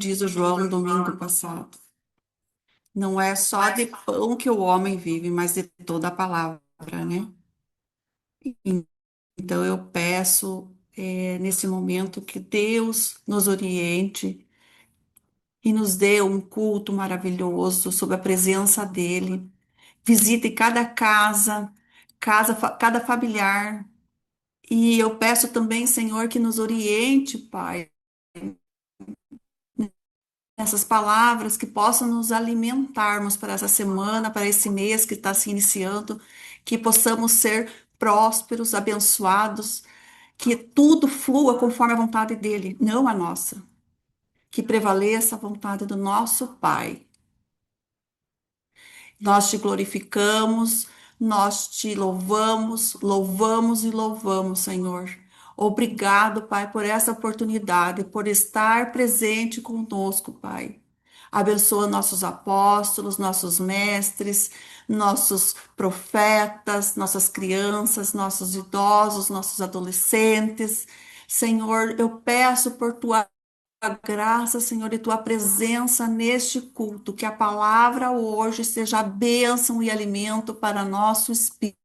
diz o João no domingo passado. Não é só de pão que o homem vive, mas de toda a palavra, né? Então eu peço nesse momento que Deus nos oriente e nos dê um culto maravilhoso sob a presença dele. Visite cada casa, cada familiar. E eu peço também, Senhor, que nos oriente, Pai, essas palavras que possam nos alimentarmos para essa semana, para esse mês que está se iniciando, que possamos ser prósperos, abençoados, que tudo flua conforme a vontade dele, não a nossa. Que prevaleça a vontade do nosso Pai. Nós te glorificamos, nós te louvamos, louvamos e louvamos, Senhor. Obrigado, Pai, por essa oportunidade, por estar presente conosco, Pai. Abençoa nossos apóstolos, nossos mestres, nossos profetas, nossas crianças, nossos idosos, nossos adolescentes. Senhor, eu peço por tua graça, Senhor, e tua presença neste culto, que a palavra hoje seja bênção e alimento para nosso espírito.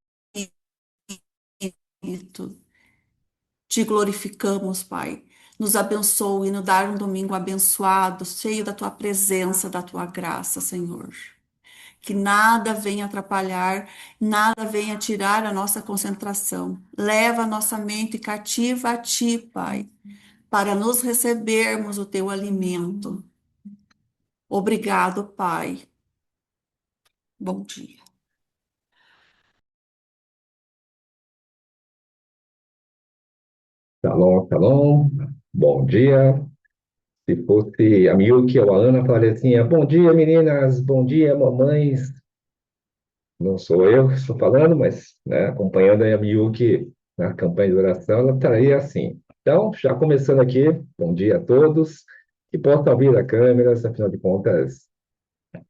Te glorificamos, Pai. Nos abençoe e nos dar um domingo abençoado, cheio da tua presença, da tua graça, Senhor. Que nada venha atrapalhar, nada venha tirar a nossa concentração. Leva a nossa mente cativa a ti, Pai, para nos recebermos o teu alimento. Obrigado, Pai. Bom dia. Shalom, shalom. Bom dia. Se fosse a Miyuki ou a Ana, falaria assim: bom dia, meninas. Bom dia, mamães. Não sou eu que estou falando, mas né, acompanhando a Miyuki na campanha de oração, ela estaria assim. Então, já começando aqui, bom dia a todos. Que possam abrir a câmera, afinal de contas,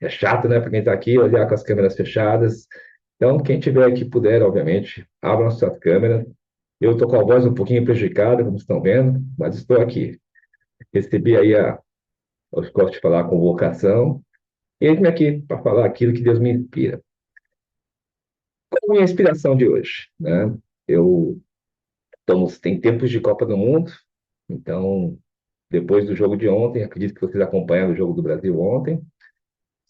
é chato, né, para quem está aqui, olhar com as câmeras fechadas. Então, quem tiver aqui puder, obviamente, abram suas câmeras. Eu estou com a voz um pouquinho prejudicada, como estão vendo, mas estou aqui. Recebi aí eu gosto de falar, a convocação, e eis-me aqui para falar aquilo que Deus me inspira. Qual é a minha inspiração de hoje? Né? Eu, tem tempos de Copa do Mundo, então, depois do jogo de ontem, acredito que vocês acompanharam o jogo do Brasil ontem,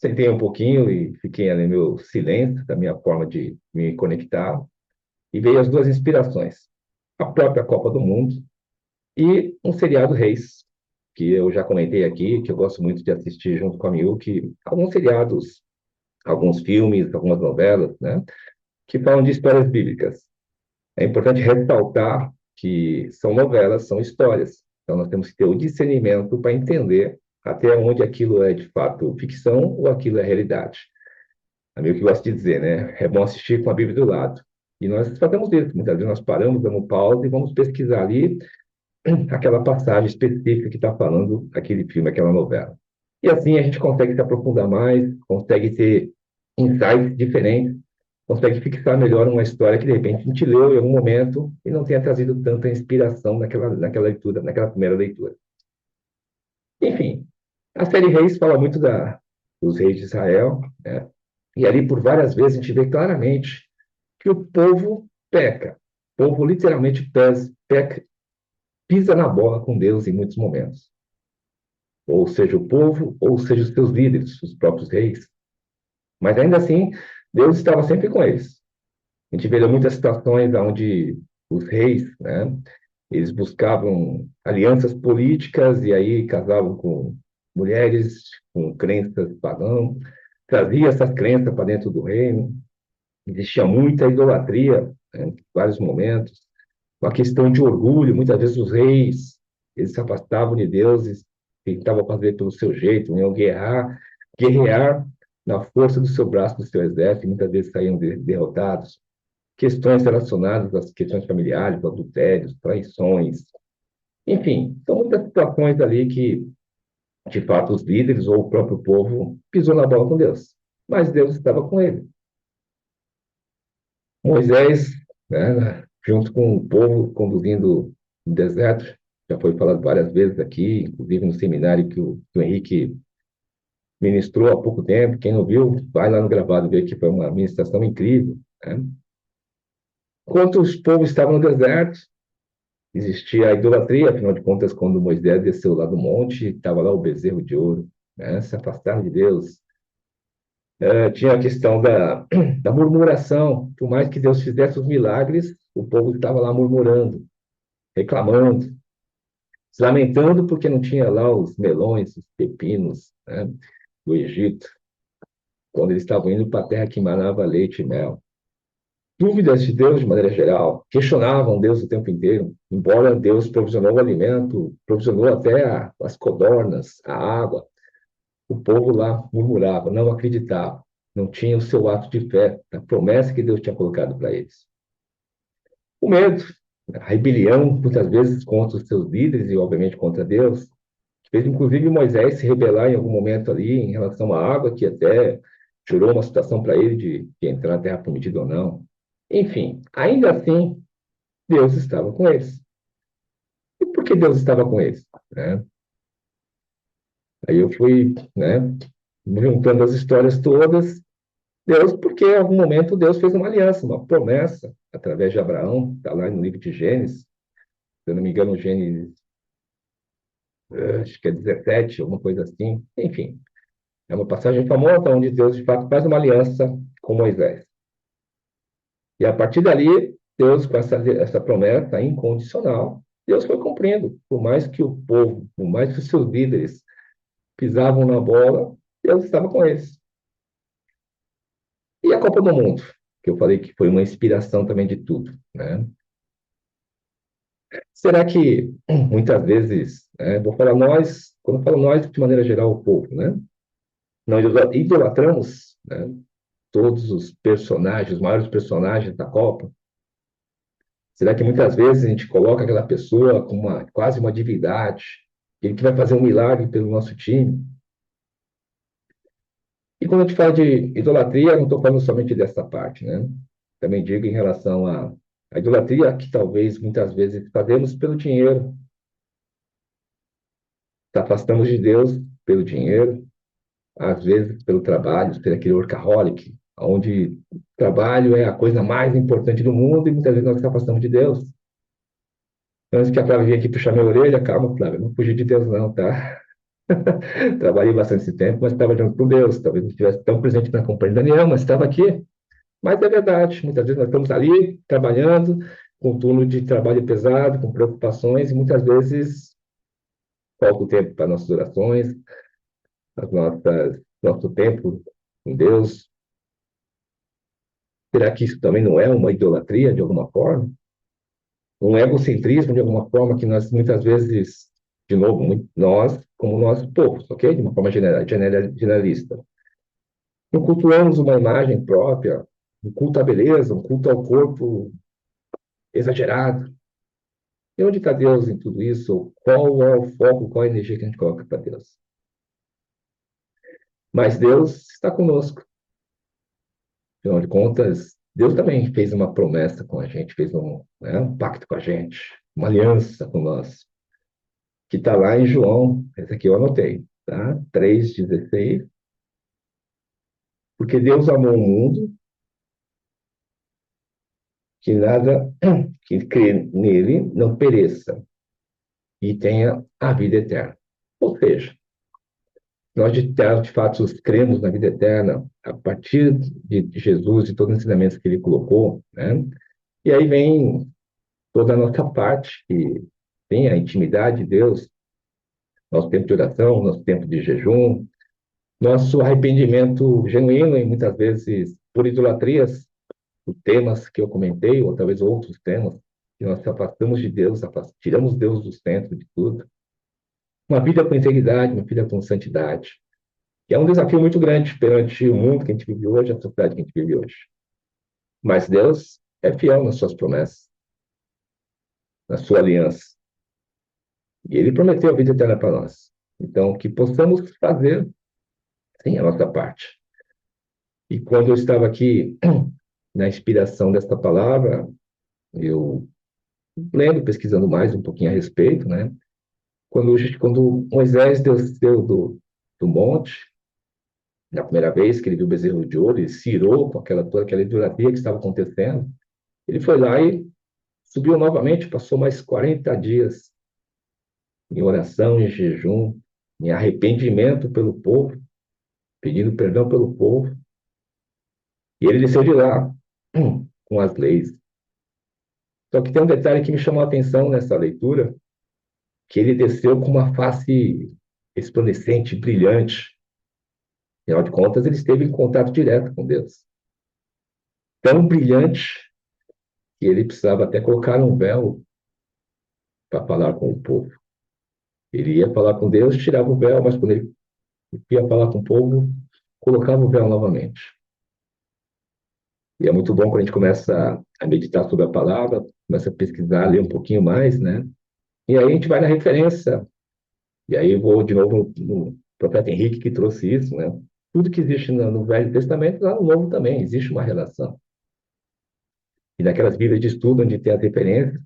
sentei um pouquinho e fiquei ali no meu silêncio, da minha forma de me conectar, e veio as duas inspirações. A própria Copa do Mundo e um seriado Reis, que eu já comentei aqui, que eu gosto muito de assistir junto com a Miyuki, alguns seriados, alguns filmes, algumas novelas, né, que falam de histórias bíblicas. É importante ressaltar que são novelas, são histórias. Então nós temos que ter o discernimento para entender até onde aquilo é de fato ficção ou aquilo é realidade. A Miyuki gosta de dizer, né, é bom assistir com a Bíblia do lado. E nós fazemos isso. Muitas vezes nós paramos, damos pausa e vamos pesquisar ali aquela passagem específica que está falando aquele filme, aquela novela. E assim a gente consegue se aprofundar mais, consegue ter insights diferentes, consegue fixar melhor uma história que de repente a gente leu em algum momento e não tenha trazido tanta inspiração naquela leitura, naquela primeira leitura. Enfim, a série Reis fala muito dos reis de Israel, né? E ali por várias vezes a gente vê claramente que o povo peca. O povo literalmente peca, pisa na bola com Deus em muitos momentos. Ou seja, o povo, ou seja, os seus líderes, os próprios reis. Mas ainda assim, Deus estava sempre com eles. A gente vê muitas situações onde os reis, né, eles buscavam alianças políticas e aí casavam com mulheres com crenças pagãs, trazia essas crenças para dentro do reino. Existia muita idolatria, né, em vários momentos. Uma questão de orgulho, muitas vezes os reis, eles se afastavam de Deus e tentavam fazer pelo seu jeito, iam guerrear na força do seu braço, do seu exército, e muitas vezes saíam derrotados. Questões relacionadas às questões familiares, adultérios, traições, enfim, são muitas situações ali que, de fato, os líderes ou o próprio povo pisou na bola com Deus. Mas Deus estava com ele. Moisés, né, junto com o povo conduzindo no deserto, já foi falado várias vezes aqui, inclusive no seminário que o Henrique ministrou há pouco tempo. Quem não viu, vai lá no gravado ver que foi uma ministração incrível, né? Enquanto os povos estavam no deserto, existia a idolatria, afinal de contas, quando Moisés desceu lá do monte, estava lá o bezerro de ouro, né? Se afastaram de Deus. Tinha a questão da murmuração, por mais que Deus fizesse os milagres, o povo estava lá murmurando, reclamando, se lamentando porque não tinha lá os melões, os pepinos, né, do Egito, quando eles estavam indo para a terra que manava leite e mel. Dúvidas de Deus, de maneira geral, questionavam Deus o tempo inteiro, embora Deus provisionou o alimento, provisionou até as codornas, a água, o povo lá murmurava, não acreditava, não tinha o seu ato de fé, a promessa que Deus tinha colocado para eles. O medo, a rebelião, muitas vezes contra os seus líderes e, obviamente, contra Deus, fez inclusive Moisés se rebelar em algum momento ali em relação à água, que até gerou uma situação para ele de entrar na terra prometida ou não. Enfim, ainda assim, Deus estava com eles. E por que Deus estava com eles? Né? Aí eu fui, né, juntando as histórias todas. Deus, porque em algum momento Deus fez uma aliança, uma promessa, através de Abraão, está lá no livro de Gênesis, se eu não me engano, Gênesis, acho que é 17, alguma coisa assim. Enfim, é uma passagem famosa onde Deus, de fato, faz uma aliança com Moisés. E a partir dali, Deus, com essa promessa incondicional, Deus foi cumprindo. Por mais que o povo, por mais que os seus líderes pisavam na bola, Deus estava com eles. E a Copa do Mundo, que eu falei que foi uma inspiração também de tudo, né? Será que muitas vezes, né, vou falar nós, quando eu falo nós, de maneira geral, o povo, né? Nós idolatramos, né, todos os personagens, os maiores personagens da Copa. Será que muitas vezes a gente coloca aquela pessoa como quase uma divindade, ele que vai fazer um milagre pelo nosso time? E quando a gente fala de idolatria, não estou falando somente dessa parte, né? Também digo em relação à idolatria que talvez muitas vezes fazemos pelo dinheiro, nos afastamos de Deus pelo dinheiro, às vezes pelo trabalho, ser aquele workaholic, onde o trabalho é a coisa mais importante do mundo e muitas vezes nós nos afastamos de Deus. Antes que a Flávia vinha aqui puxar minha orelha, calma, Flávia, não fugir de Deus não, tá? Trabalhei bastante esse tempo, mas estava junto com Deus. Talvez não estivesse tão presente na companhia de Daniel, mas estava aqui. Mas é verdade, muitas vezes nós estamos ali trabalhando, com um turno de trabalho pesado, com preocupações, e muitas vezes falta o tempo para nossas orações, nosso tempo com Deus. Será que isso também não é uma idolatria de alguma forma? Um egocentrismo de alguma forma que nós muitas vezes, de novo, nós, como nós povos, ok? De uma forma generalista. Não cultuamos uma imagem própria, um culto à beleza, um culto ao corpo exagerado. E onde está Deus em tudo isso? Qual é o foco, qual a energia que a gente coloca para Deus? Mas Deus está conosco. Afinal de contas, Deus também fez uma promessa com a gente, fez né, um pacto com a gente, uma aliança com nós, que está lá em João, esse aqui eu anotei, tá? 3,16. Porque Deus amou o mundo, que nada que crê nele não pereça e tenha a vida eterna. Ou seja, nós de fato cremos na vida eterna a partir de Jesus e todos os ensinamentos que ele colocou, né? E aí vem toda a nossa parte, que tem a intimidade de Deus, nosso tempo de oração, nosso tempo de jejum, nosso arrependimento genuíno e muitas vezes por idolatrias, por temas que eu comentei, ou talvez outros temas, que nós se afastamos de Deus, tiramos Deus do centro de tudo. Uma vida com integridade, uma vida com santidade, que é um desafio muito grande perante o mundo que a gente vive hoje, a sociedade que a gente vive hoje. Mas Deus é fiel nas suas promessas, na sua aliança. E ele prometeu a vida eterna para nós. Então, que possamos fazer, sim, a nossa parte. E quando eu estava aqui, na inspiração desta palavra, eu lendo, pesquisando mais um pouquinho a respeito, né? Quando Moisés desceu do monte, na primeira vez que ele viu o bezerro de ouro, ele se irou com toda aquela idolatria que estava acontecendo, ele foi lá e subiu novamente, passou mais 40 dias em oração, em jejum, em arrependimento pelo povo, pedindo perdão pelo povo, e ele desceu de lá com as leis. Só que tem um detalhe que me chamou a atenção nessa leitura, que ele desceu com uma face resplandecente, brilhante. Afinal de contas, ele esteve em contato direto com Deus. Tão brilhante que ele precisava até colocar um véu para falar com o povo. Ele ia falar com Deus, tirava o véu, mas quando ele ia falar com o povo, colocava o véu novamente. E é muito bom quando a gente começa a meditar sobre a palavra, começa a pesquisar, ler um pouquinho mais, né? E aí a gente vai na referência. E aí eu vou de novo no profeta Henrique que trouxe isso, né? Tudo que existe no Velho Testamento, lá no Novo também, existe uma relação. E naquelas Bíblias de estudo onde tem as referências,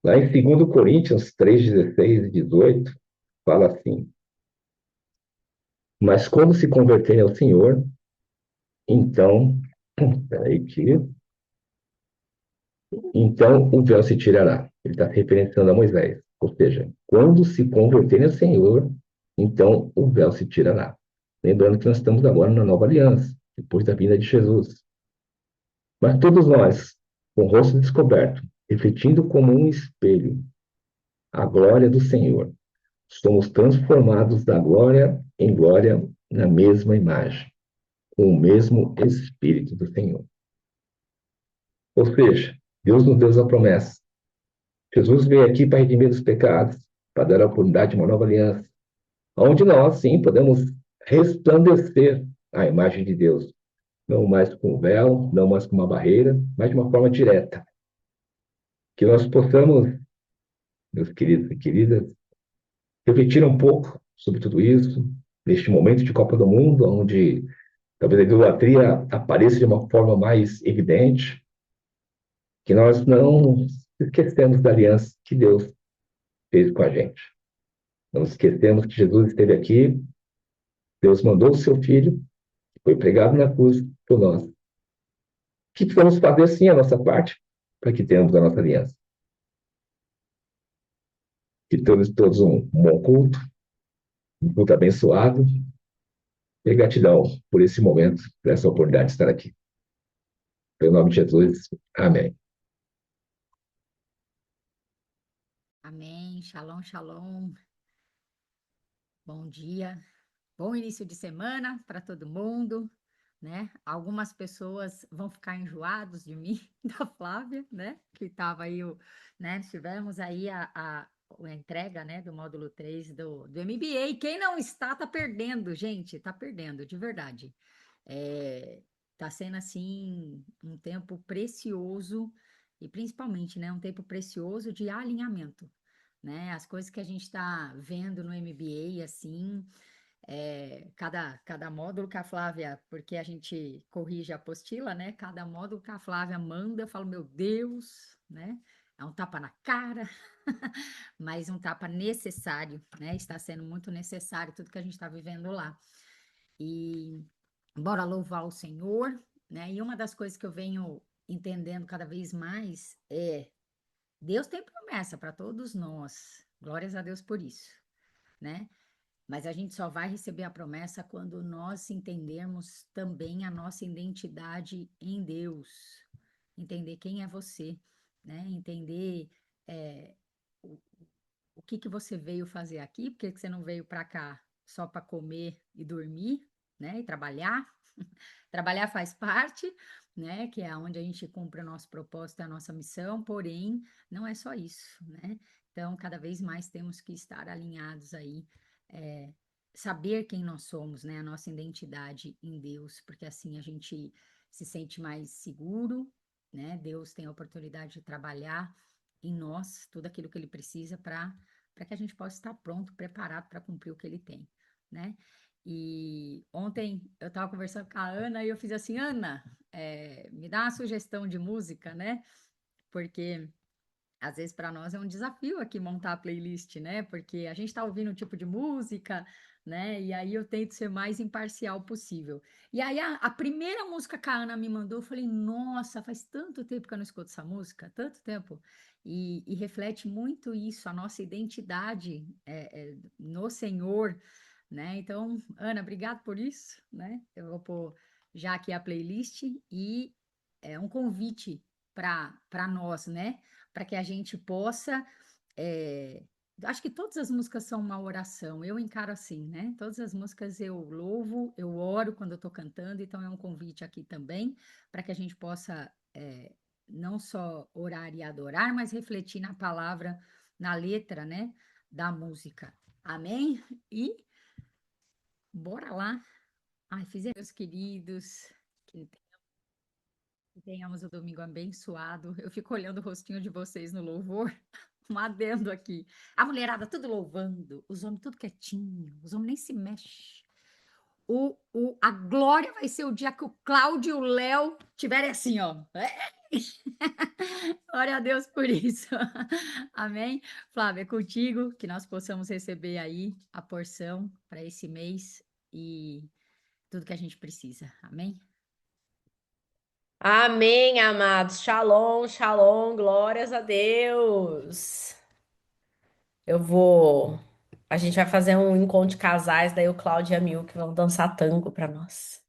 lá em 2 Coríntios 3, 16 e 18, fala assim: Mas quando se converterem ao Senhor, então, peraí que, então o véu se tirará. Ele está se referenciando a Moisés. Ou seja, quando se converterem ao Senhor, então o véu se tirará. Lembrando que nós estamos agora na nova aliança, depois da vinda de Jesus. Mas todos nós, com o rosto descoberto, refletindo como um espelho a glória do Senhor, somos transformados da glória em glória na mesma imagem, com o mesmo Espírito do Senhor. Ou seja, Deus nos deu a promessa. Jesus veio aqui para redimir os pecados, para dar a oportunidade de uma nova aliança, onde nós, sim, podemos resplandecer a imagem de Deus, não mais com um véu, não mais com uma barreira, mas de uma forma direta. Que nós possamos, meus queridos e queridas, refletir um pouco sobre tudo isso, neste momento de Copa do Mundo, onde talvez a idolatria apareça de uma forma mais evidente, que nós não esquecemos da aliança que Deus fez com a gente. Não esquecemos que Jesus esteve aqui, Deus mandou o seu Filho, que foi pregado na cruz por nós. Que precisamos fazer, sim, a nossa parte, para que tenhamos a nossa aliança. Que todos um bom culto, um culto abençoado, e gratidão por esse momento, por essa oportunidade de estar aqui. Em nome de Jesus, amém. Amém. Shalom, shalom. Bom dia. Bom início de semana para todo mundo, né? Algumas pessoas vão ficar enjoados de mim, da Flávia, né? Que estava aí, né? Tivemos aí a entrega, né? Do módulo 3 do MBA. Quem não está, tá perdendo, gente. Tá perdendo, de verdade. Tá sendo, assim, um tempo precioso e, principalmente, né? Um tempo precioso de alinhamento, né? As coisas que a gente está vendo no MBA, assim, cada módulo que a Flávia, porque a gente corrige a apostila, né? Cada módulo que a Flávia manda, eu falo, meu Deus, né? É um tapa na cara, mas um tapa necessário, né? Está sendo muito necessário tudo que a gente está vivendo lá. E bora louvar o Senhor, né? E uma das coisas que eu venho entendendo cada vez mais é Deus tem promessa para todos nós. Glórias a Deus por isso, né? Mas a gente só vai receber a promessa quando nós entendermos também a nossa identidade em Deus. Entender quem é você, né? Entender é, o, o que que você veio fazer aqui, porque que você não veio para cá só para comer e dormir, né? E trabalhar. Trabalhar faz parte, né? Que é onde a gente cumpre o nosso propósito, a nossa missão, porém, não é só isso, né? Então, cada vez mais temos que estar alinhados aí, é, saber quem nós somos, né? A nossa identidade em Deus, porque assim a gente se sente mais seguro, né? Deus tem a oportunidade de trabalhar em nós tudo aquilo que Ele precisa para que a gente possa estar pronto, preparado para cumprir o que Ele tem, né? E ontem eu estava conversando com a Ana e eu fiz assim, Ana, me dá uma sugestão de música, né? Porque às vezes para nós é um desafio aqui montar a playlist, né? Porque a gente está ouvindo um tipo de música, né? E aí eu tento ser mais imparcial possível. E aí a primeira música que a Ana me mandou, eu falei, nossa, faz tanto tempo que eu não escuto essa música, tanto tempo. E reflete muito isso, a nossa identidade no Senhor, né? Então, Ana, obrigado por isso, né? Eu vou pôr já aqui a playlist e é um convite para nós, né? Para que a gente possa. é, Acho que todas as músicas são uma oração. Eu encaro assim, né? Todas as músicas eu louvo, eu oro quando eu estou cantando, então é um convite aqui também para que a gente possa não só orar e adorar, mas refletir na palavra, na letra, né? Da música. Amém? E bora lá. Ai, fizemos, meus queridos. Que tenhamos o domingo abençoado. Eu fico olhando o rostinho de vocês no louvor. Um adendo aqui. A mulherada tudo louvando, os homens tudo quietinho, os homens nem se mexem. A glória vai ser o dia que o Cláudio e o Léo tiverem assim, ó. Glória a Deus por isso. Amém? Flávia, é contigo que nós possamos receber aí a porção para esse mês e tudo que a gente precisa. Amém? Amém, amados. Shalom, shalom, glórias a Deus. Eu vou. A gente vai fazer um encontro de casais, daí o Cláudio e a Milk vão dançar tango para nós.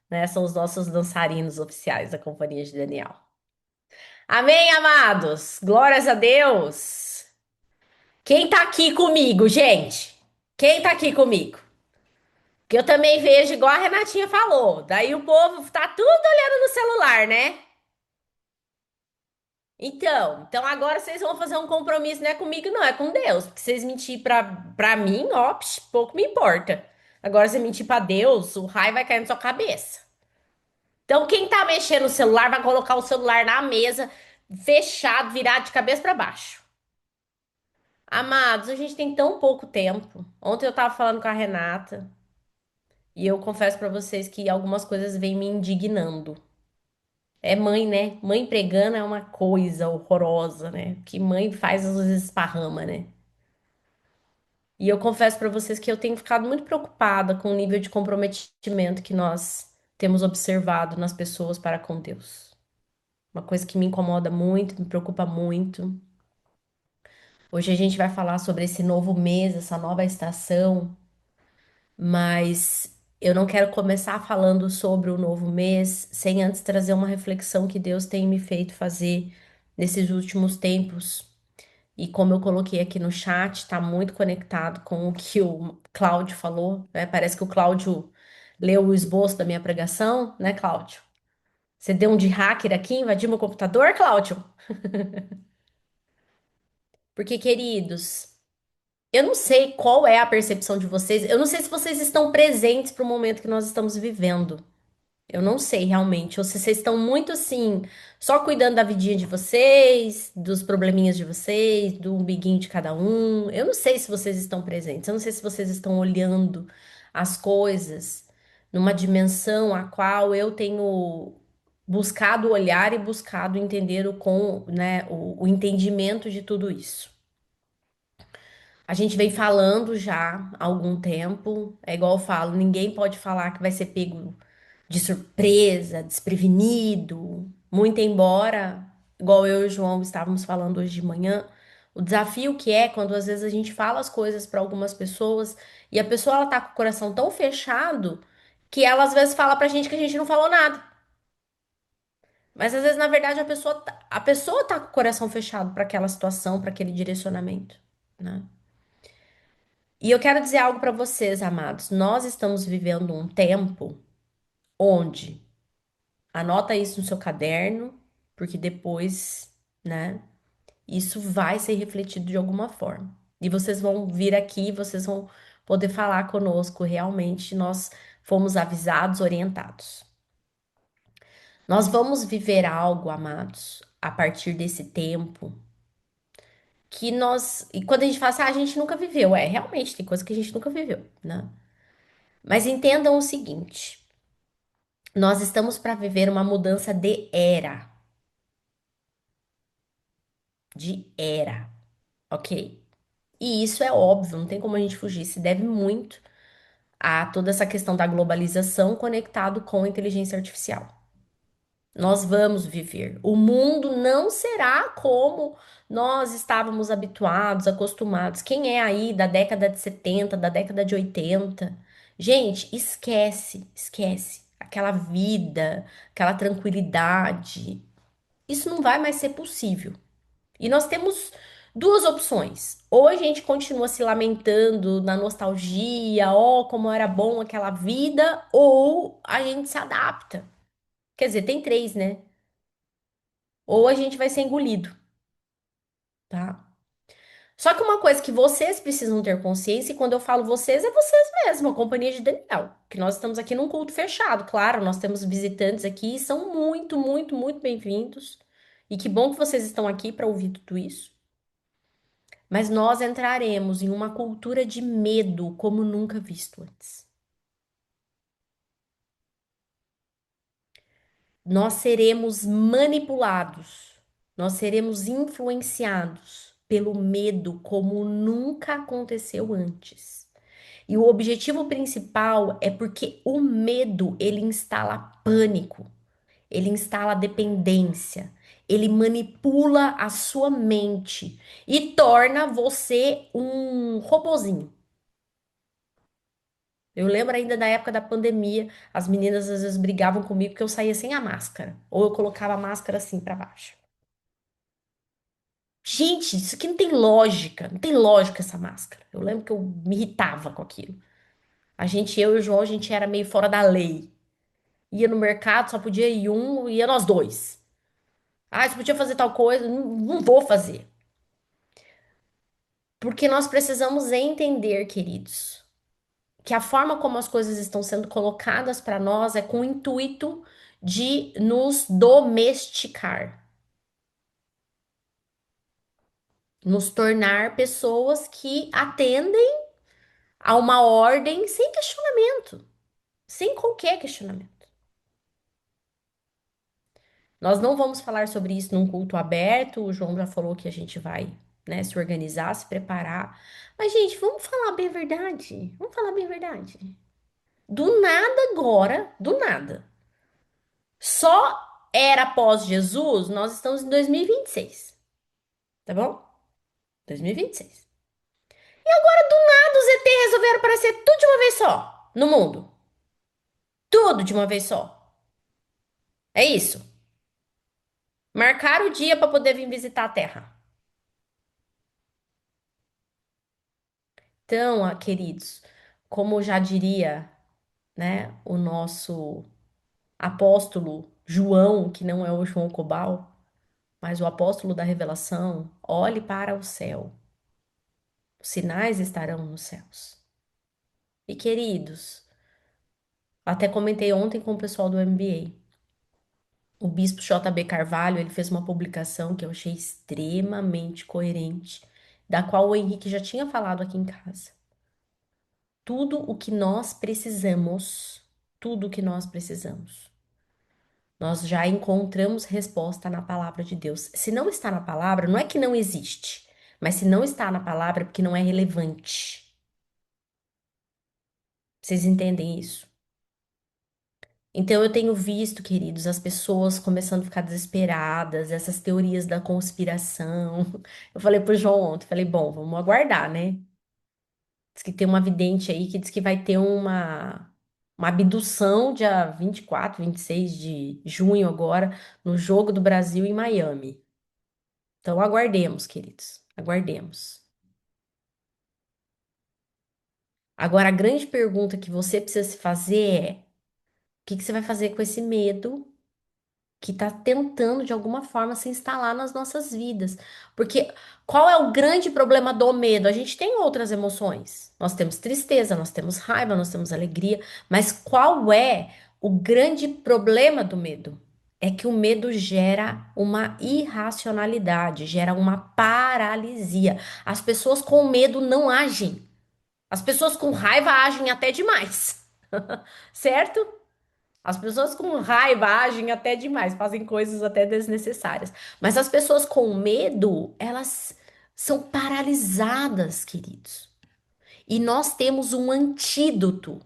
Né? São os nossos dançarinos oficiais da Companhia de Daniel. Amém, amados. Glórias a Deus. Quem tá aqui comigo, gente? Quem tá aqui comigo? Que eu também vejo, igual a Renatinha falou. Daí o povo tá tudo olhando no celular, né? Então agora vocês vão fazer um compromisso, não é comigo, não, é com Deus. Porque vocês mentir pra mim, ó, pouco me importa. Agora, você mentir pra Deus, o raio vai cair na sua cabeça. Então, quem tá mexendo no celular vai colocar o celular na mesa, fechado, virado de cabeça pra baixo. Amados, a gente tem tão pouco tempo. Ontem eu tava falando com a Renata e eu confesso pra vocês que algumas coisas vêm me indignando. É mãe, né? Mãe pregando é uma coisa horrorosa, né? Que mãe faz às vezes esparrama, né? E eu confesso para vocês que eu tenho ficado muito preocupada com o nível de comprometimento que nós temos observado nas pessoas para com Deus. Uma coisa que me incomoda muito, me preocupa muito. Hoje a gente vai falar sobre esse novo mês, essa nova estação, mas eu não quero começar falando sobre o novo mês sem antes trazer uma reflexão que Deus tem me feito fazer nesses últimos tempos. E como eu coloquei aqui no chat, está muito conectado com o que o Cláudio falou, né? Parece que o Cláudio leu o esboço da minha pregação, né, Cláudio? Você deu um de hacker aqui, invadiu meu computador, Cláudio? Porque, queridos, eu não sei qual é a percepção de vocês, eu não sei se vocês estão presentes para o momento que nós estamos vivendo. Eu não sei realmente. Ou se vocês estão muito assim, só cuidando da vidinha de vocês, dos probleminhas de vocês, do umbiguinho de cada um. Eu não sei se vocês estão presentes. Eu não sei se vocês estão olhando as coisas numa dimensão a qual eu tenho buscado olhar e buscado entender o entendimento de tudo isso. A gente vem falando já há algum tempo, é igual eu falo, ninguém pode falar que vai ser pego de surpresa, desprevenido, muito embora, igual eu e o João estávamos falando hoje de manhã, o desafio que é quando às vezes a gente fala as coisas para algumas pessoas e a pessoa ela tá com o coração tão fechado que ela às vezes fala pra gente que a gente não falou nada. Mas às vezes na verdade a pessoa tá com o coração fechado para aquela situação, para aquele direcionamento, né? E eu quero dizer algo para vocês, amados. Nós estamos vivendo um tempo onde anota isso no seu caderno, porque depois, né, isso vai ser refletido de alguma forma. E vocês vão vir aqui, vocês vão poder falar conosco. Realmente, nós fomos avisados, orientados. Nós vamos viver algo, amados, a partir desse tempo que nós. E quando a gente fala assim, a gente nunca viveu. Realmente, tem coisa que a gente nunca viveu, né? Mas entendam o seguinte: nós estamos para viver uma mudança de era. de era, ok? E isso é óbvio, não tem como a gente fugir, se deve muito a toda essa questão da globalização conectado com a inteligência artificial. Nós vamos viver. O mundo não será como nós estávamos habituados, acostumados. Quem é aí da década de 70, da década de 80? Gente, esquece, esquece. Aquela vida, aquela tranquilidade. Isso não vai mais ser possível. E nós temos duas opções. Ou a gente continua se lamentando na nostalgia, ó, como era bom aquela vida, ou a gente se adapta. Quer dizer, tem três, né? Ou a gente vai ser engolido, tá? Só que uma coisa que vocês precisam ter consciência, e quando eu falo vocês, é vocês mesmo, a companhia de Daniel, que nós estamos aqui num culto fechado, claro, nós temos visitantes aqui, são muito, muito, muito bem-vindos. E que bom que vocês estão aqui para ouvir tudo isso. Mas nós entraremos em uma cultura de medo como nunca visto antes. Nós seremos manipulados, nós seremos influenciados pelo medo como nunca aconteceu antes. E o objetivo principal é porque o medo, ele instala pânico, ele instala dependência, ele manipula a sua mente e torna você um robozinho. Eu lembro ainda da época da pandemia, as meninas às vezes brigavam comigo porque eu saía sem a máscara, ou eu colocava a máscara assim pra baixo. Gente, isso aqui não tem lógica, não tem lógica essa máscara. Eu lembro que eu me irritava com aquilo. Eu e o João, a gente era meio fora da lei. Ia no mercado, só podia ir um, ia nós dois. Ah, você podia fazer tal coisa, não, não vou fazer. Porque nós precisamos entender, queridos, que a forma como as coisas estão sendo colocadas para nós é com o intuito de nos domesticar, nos tornar pessoas que atendem a uma ordem sem questionamento, sem qualquer questionamento. Nós não vamos falar sobre isso num culto aberto, o João já falou que a gente vai, né, se organizar, se preparar. Mas, gente, vamos falar bem a verdade. Vamos falar bem a verdade. Do nada agora, do nada. Só era após Jesus, nós estamos em 2026, tá bom? 2026. E agora, do nada, os ET resolveram aparecer tudo de uma vez só no mundo. Tudo de uma vez só. É isso. Marcar o dia para poder vir visitar a Terra. Então, queridos, como já diria, né, o nosso apóstolo João, que não é o João Cobal, mas o apóstolo da revelação, olhe para o céu. Os sinais estarão nos céus. E queridos, até comentei ontem com o pessoal do MBA. O bispo JB Carvalho, ele fez uma publicação que eu achei extremamente coerente, da qual o Henrique já tinha falado aqui em casa. Tudo o que nós precisamos, tudo o que nós precisamos, nós já encontramos resposta na palavra de Deus. Se não está na palavra, não é que não existe, mas se não está na palavra é porque não é relevante. Vocês entendem isso? Então eu tenho visto, queridos, as pessoas começando a ficar desesperadas, essas teorias da conspiração. Eu falei pro João ontem, falei, bom, vamos aguardar, né? Diz que tem uma vidente aí que diz que vai ter uma abdução dia 24, 26 de junho agora, no Jogo do Brasil em Miami. Então aguardemos, queridos, aguardemos. Agora a grande pergunta que você precisa se fazer é: o que que você vai fazer com esse medo que está tentando de alguma forma se instalar nas nossas vidas? Porque qual é o grande problema do medo? A gente tem outras emoções. Nós temos tristeza, nós temos raiva, nós temos alegria, mas qual é o grande problema do medo? É que o medo gera uma irracionalidade, gera uma paralisia. As pessoas com medo não agem. As pessoas com raiva agem até demais, certo? As pessoas com raiva agem até demais, fazem coisas até desnecessárias. Mas as pessoas com medo, elas são paralisadas, queridos. E nós temos um antídoto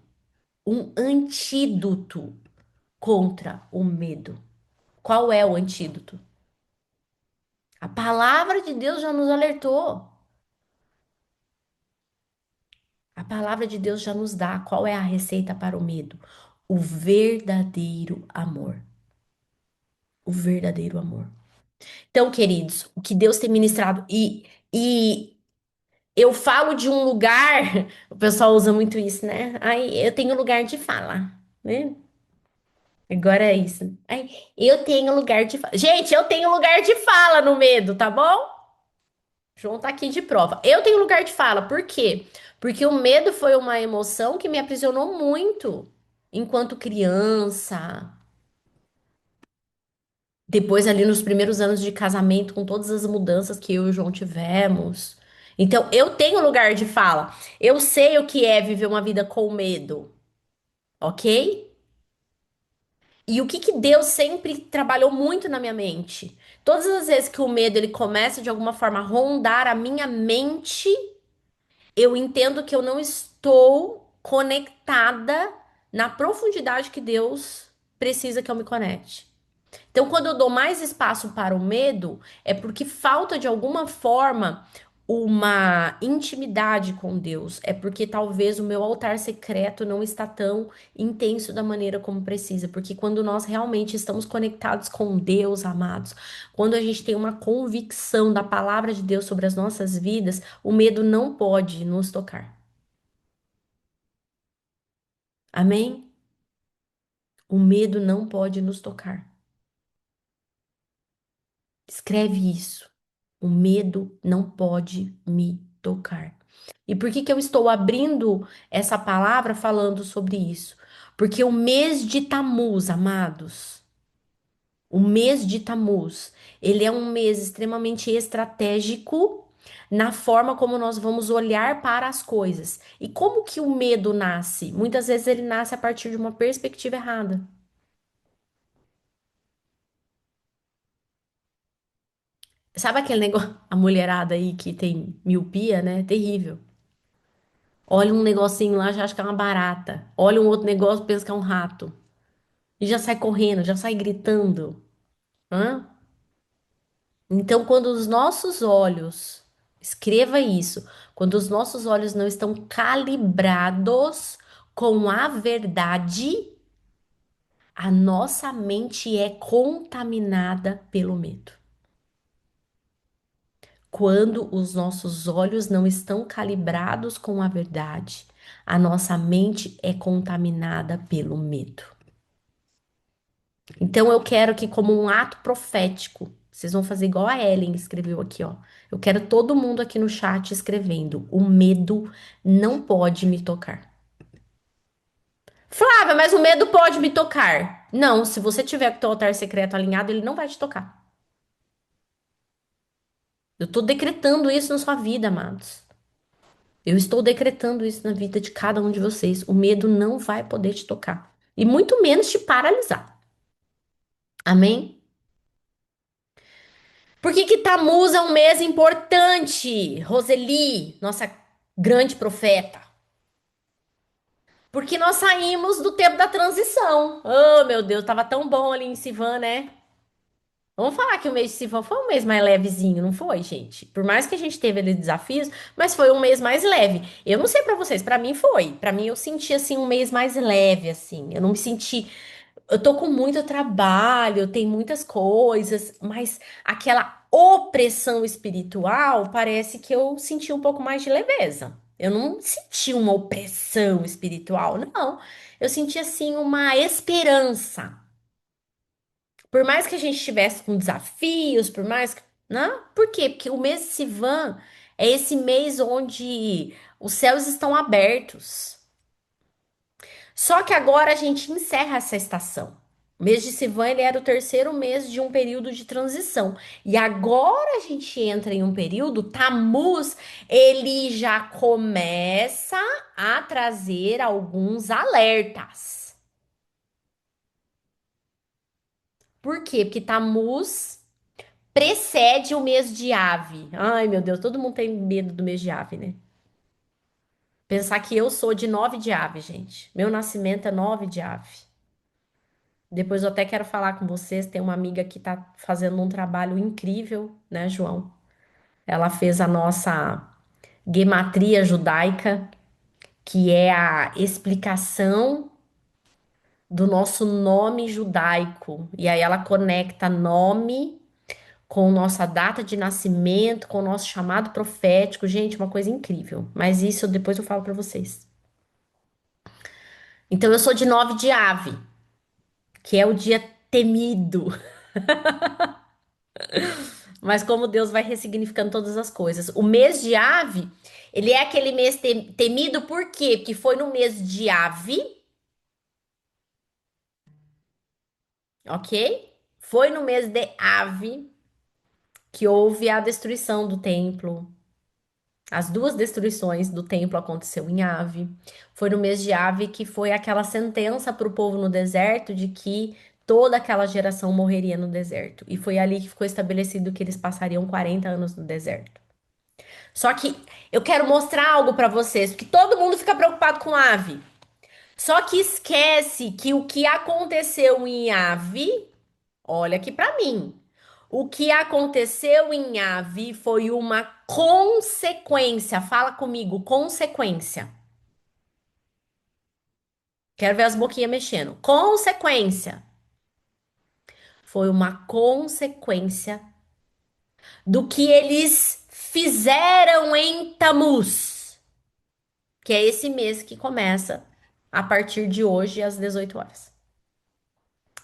contra o medo. Qual é o antídoto? A palavra de Deus já nos alertou. A palavra de Deus já nos dá qual é a receita para o medo. O verdadeiro amor. O verdadeiro amor. Então, queridos, o que Deus tem ministrado e eu falo de um lugar, o pessoal usa muito isso, né? Ai, eu tenho lugar de fala, né? Agora é isso. Ai, eu tenho lugar de fala. Gente, eu tenho lugar de fala no medo, tá bom? João tá aqui de prova. Eu tenho lugar de fala, por quê? Porque o medo foi uma emoção que me aprisionou muito enquanto criança. Depois, ali nos primeiros anos de casamento, com todas as mudanças que eu e o João tivemos. Então, eu tenho lugar de fala. Eu sei o que é viver uma vida com medo, ok? E o que que Deus sempre trabalhou muito na minha mente? Todas as vezes que o medo ele começa de alguma forma a rondar a minha mente, eu entendo que eu não estou conectada na profundidade que Deus precisa que eu me conecte. Então, quando eu dou mais espaço para o medo, é porque falta de alguma forma uma intimidade com Deus. É porque talvez o meu altar secreto não está tão intenso da maneira como precisa. Porque quando nós realmente estamos conectados com Deus, amados, quando a gente tem uma convicção da palavra de Deus sobre as nossas vidas, o medo não pode nos tocar. Amém? O medo não pode nos tocar. Escreve isso. O medo não pode me tocar. E por que que eu estou abrindo essa palavra falando sobre isso? Porque o mês de Tamuz, amados, o mês de Tamuz, ele é um mês extremamente estratégico na forma como nós vamos olhar para as coisas. E como que o medo nasce? Muitas vezes ele nasce a partir de uma perspectiva errada. Sabe aquele negócio, a mulherada aí que tem miopia, né? Terrível. Olha um negocinho lá, já acha que é uma barata. Olha um outro negócio, pensa que é um rato. E já sai correndo, já sai gritando. Hã? Então, quando os nossos olhos, escreva isso, quando os nossos olhos não estão calibrados com a verdade, a nossa mente é contaminada pelo medo. Quando os nossos olhos não estão calibrados com a verdade, a nossa mente é contaminada pelo medo. Então eu quero que, como um ato profético, vocês vão fazer igual a Ellen escreveu aqui, ó. Eu quero todo mundo aqui no chat escrevendo: o medo não pode me tocar. Flávia, mas o medo pode me tocar. Não, se você tiver com o teu altar secreto alinhado, ele não vai te tocar. Eu tô decretando isso na sua vida, amados. Eu estou decretando isso na vida de cada um de vocês. O medo não vai poder te tocar. E muito menos te paralisar. Amém? Por que que Tammuz é um mês importante, Roseli, nossa grande profeta? Porque nós saímos do tempo da transição. Oh, meu Deus, tava tão bom ali em Sivan, né? Vamos falar que o mês de Sivan foi um mês mais levezinho, não foi, gente? Por mais que a gente teve ali desafios, mas foi um mês mais leve. Eu não sei pra vocês, pra mim foi. Pra mim eu senti assim um mês mais leve assim. Eu não me senti eu tô com muito trabalho, tem muitas coisas, mas aquela opressão espiritual parece que eu senti um pouco mais de leveza. Eu não senti uma opressão espiritual, não. Eu senti assim uma esperança. Por mais que a gente estivesse com desafios, por mais que, né? Por quê? Porque o mês de Sivan é esse mês onde os céus estão abertos. Só que agora a gente encerra essa estação. O mês de Sivan, ele era o terceiro mês de um período de transição. E agora a gente entra em um período, Tammuz, ele já começa a trazer alguns alertas. Por quê? Porque Tammuz precede o mês de Ave. Ai, meu Deus, todo mundo tem medo do mês de Ave, né? Pensar que eu sou de 9 de Ave, gente. Meu nascimento é 9 de Ave. Depois eu até quero falar com vocês. Tem uma amiga que tá fazendo um trabalho incrível, né, João? Ela fez a nossa gematria judaica, que é a explicação do nosso nome judaico. E aí ela conecta nome com nossa data de nascimento, com o nosso chamado profético. Gente, uma coisa incrível. Mas isso depois eu falo para vocês. Então eu sou de 9 de Ave, que é o dia temido. Mas como Deus vai ressignificando todas as coisas. O mês de Ave, ele é aquele mês temido por quê? Porque foi no mês de Ave, ok? Foi no mês de Ave que houve a destruição do templo. As duas destruições do templo aconteceu em Ave. Foi no mês de Ave que foi aquela sentença para o povo no deserto de que toda aquela geração morreria no deserto. E foi ali que ficou estabelecido que eles passariam 40 anos no deserto. Só que eu quero mostrar algo para vocês, porque todo mundo fica preocupado com Ave. Só que esquece que o que aconteceu em Ave, olha aqui para mim. O que aconteceu em Ave foi uma consequência. Fala comigo, consequência. Quero ver as boquinhas mexendo. Consequência. Foi uma consequência do que eles fizeram em Tamuz, que é esse mês que começa a partir de hoje às 18 horas.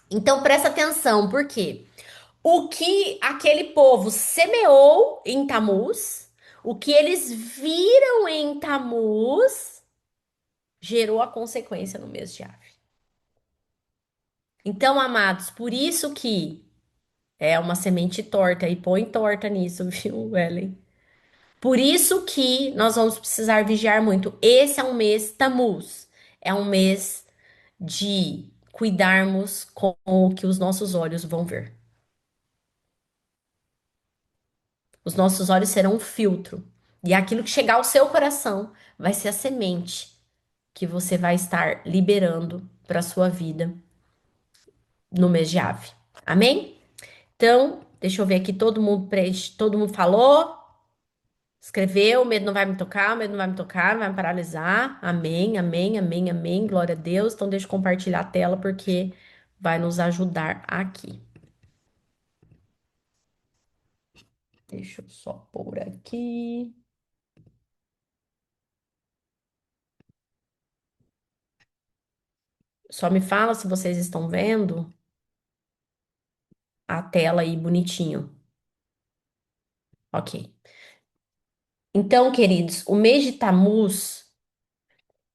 Então presta atenção, por quê? O que aquele povo semeou em Tamuz, o que eles viram em Tamuz, gerou a consequência no mês de Ave. Então, amados, por isso que é uma semente torta, e põe torta nisso, viu, Ellen? Por isso que nós vamos precisar vigiar muito. Esse é um mês Tamuz, é um mês de cuidarmos com o que os nossos olhos vão ver. Os nossos olhos serão um filtro. E aquilo que chegar ao seu coração vai ser a semente que você vai estar liberando para a sua vida no mês de Ave. Amém? Então, deixa eu ver aqui, todo mundo falou, escreveu, o medo não vai me tocar, o medo não vai me tocar, não vai me paralisar. Amém, amém, amém, amém. Glória a Deus. Então, deixa eu compartilhar a tela porque vai nos ajudar aqui. Deixa eu só pôr aqui. Só me fala se vocês estão vendo a tela aí bonitinho. Ok. Então, queridos, o mês de Tamuz,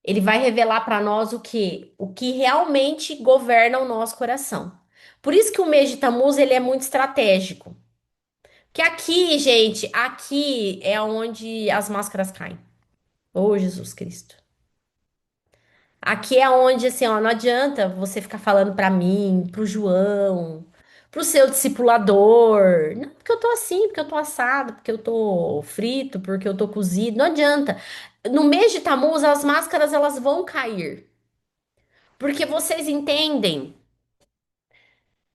ele vai revelar para nós o quê? O que realmente governa o nosso coração. Por isso que o mês de Tamuz, ele é muito estratégico. Que aqui, gente, aqui é onde as máscaras caem. Ô, Jesus Cristo. Aqui é onde, assim, ó, não adianta você ficar falando pra mim, pro João, pro seu discipulador. Não, porque eu tô assim, porque eu tô assado, porque eu tô frito, porque eu tô cozido. Não adianta. No mês de Tammuz, as máscaras, elas vão cair. Porque vocês entendem,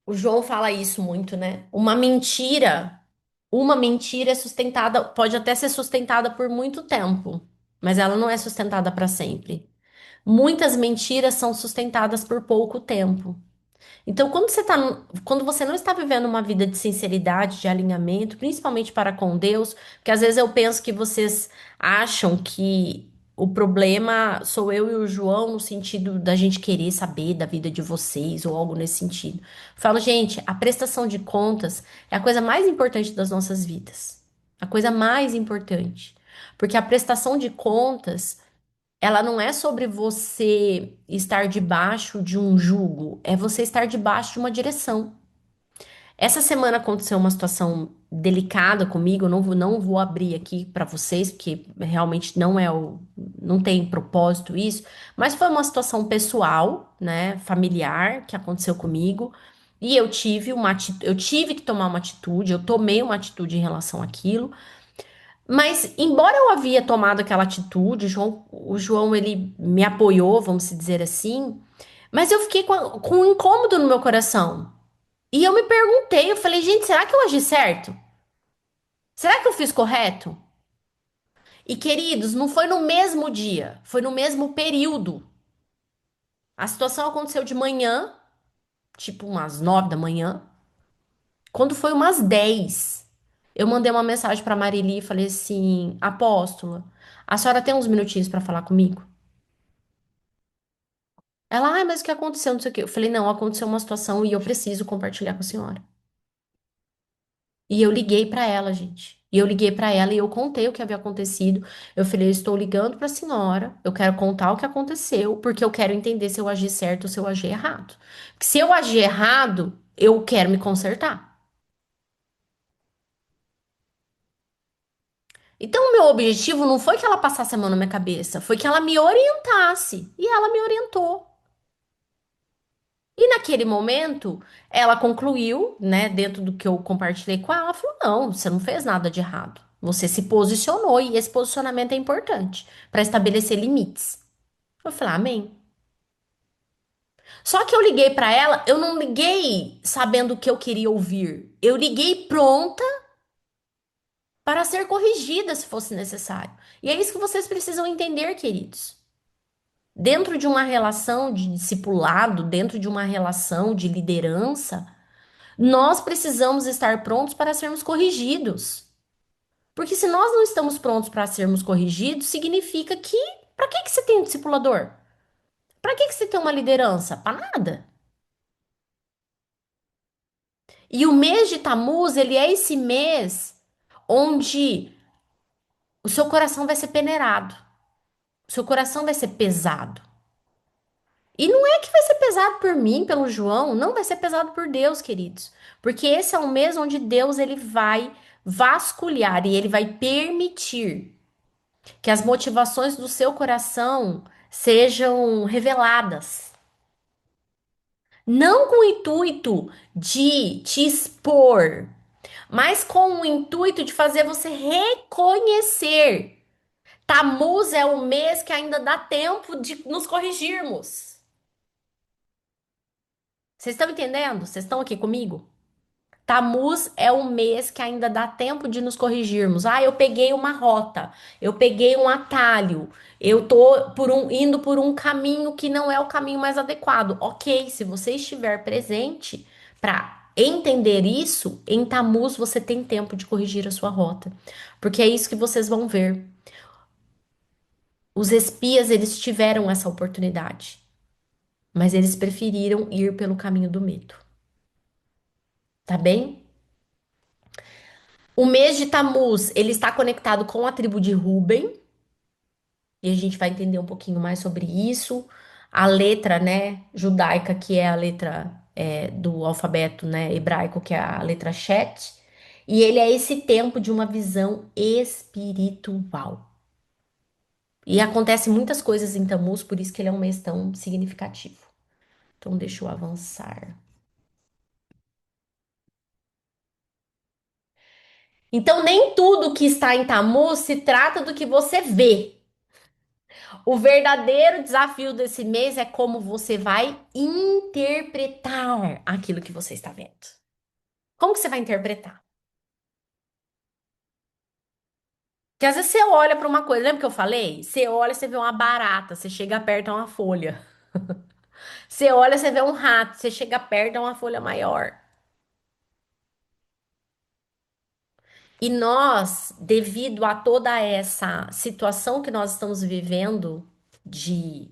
o João fala isso muito, né? Uma mentira é sustentada, pode até ser sustentada por muito tempo, mas ela não é sustentada para sempre. Muitas mentiras são sustentadas por pouco tempo. Então, quando você não está vivendo uma vida de sinceridade, de alinhamento, principalmente para com Deus, porque às vezes eu penso que vocês acham que o problema sou eu e o João no sentido da gente querer saber da vida de vocês ou algo nesse sentido. Eu falo, gente, a prestação de contas é a coisa mais importante das nossas vidas. A coisa mais importante. Porque a prestação de contas ela não é sobre você estar debaixo de um jugo, é você estar debaixo de uma direção. Essa semana aconteceu uma situação delicada comigo, eu não vou abrir aqui para vocês, porque realmente não tem propósito isso, mas foi uma situação pessoal, né, familiar, que aconteceu comigo, E eu tive que tomar uma atitude, eu tomei uma atitude em relação àquilo. Mas, embora eu havia tomado aquela atitude, o João ele me apoiou, vamos dizer assim, mas eu fiquei com um incômodo no meu coração. E eu me perguntei, eu falei, gente, será que eu agi certo? Será que eu fiz correto? E, queridos, não foi no mesmo dia, foi no mesmo período. A situação aconteceu de manhã, tipo umas 9 da manhã. Quando foi umas 10, eu mandei uma mensagem para Marili e falei assim: Apóstola, a senhora tem uns minutinhos para falar comigo? Ela, ai, mas o que aconteceu? Não sei o quê. Eu falei: não, aconteceu uma situação e eu preciso compartilhar com a senhora. E eu liguei para ela, gente. E eu liguei para ela e eu contei o que havia acontecido. Eu falei: eu estou ligando para a senhora, eu quero contar o que aconteceu, porque eu quero entender se eu agi certo ou se eu agi errado. Porque se eu agi errado, eu quero me consertar. Então, o meu objetivo não foi que ela passasse a mão na minha cabeça, foi que ela me orientasse. E ela me orientou. E naquele momento, ela concluiu, né, dentro do que eu compartilhei com ela, ela falou: não, você não fez nada de errado. Você se posicionou e esse posicionamento é importante para estabelecer limites. Eu falei: amém. Só que eu liguei para ela, eu não liguei sabendo o que eu queria ouvir. Eu liguei pronta para ser corrigida se fosse necessário. E é isso que vocês precisam entender, queridos. Dentro de uma relação de discipulado, dentro de uma relação de liderança, nós precisamos estar prontos para sermos corrigidos. Porque se nós não estamos prontos para sermos corrigidos, significa que para que você tem um discipulador? Para que você tem uma liderança? Para nada. E o mês de Tammuz, ele é esse mês onde o seu coração vai ser peneirado, o seu coração vai ser pesado. E não é que vai ser pesado por mim, pelo João, não vai ser pesado por Deus, queridos. Porque esse é um mês onde Deus ele vai vasculhar e ele vai permitir que as motivações do seu coração sejam reveladas. Não com o intuito de te expor, mas com o intuito de fazer você reconhecer. Tammuz é o mês que ainda dá tempo de nos corrigirmos. Vocês estão entendendo? Vocês estão aqui comigo? Tammuz é o mês que ainda dá tempo de nos corrigirmos. Ah, eu peguei uma rota, eu peguei um atalho, eu tô indo por um caminho que não é o caminho mais adequado. Ok, se você estiver presente para entender isso, em Tammuz você tem tempo de corrigir a sua rota, porque é isso que vocês vão ver. Os espias, eles tiveram essa oportunidade, mas eles preferiram ir pelo caminho do medo. Tá bem? O mês de Tammuz, ele está conectado com a tribo de Ruben, e a gente vai entender um pouquinho mais sobre isso. A letra, né, judaica, que é a letra do alfabeto, né, hebraico, que é a letra Shet, e ele é esse tempo de uma visão espiritual. E acontece muitas coisas em Tammuz, por isso que ele é um mês tão significativo. Então, deixa eu avançar. Então, nem tudo que está em Tammuz se trata do que você vê. O verdadeiro desafio desse mês é como você vai interpretar aquilo que você está vendo. Como que você vai interpretar? Porque às vezes você olha para uma coisa, lembra que eu falei? Você olha, você vê uma barata, você chega perto, é uma folha. Você olha, você vê um rato, você chega perto, é uma folha maior. E nós, devido a toda essa situação que nós estamos vivendo de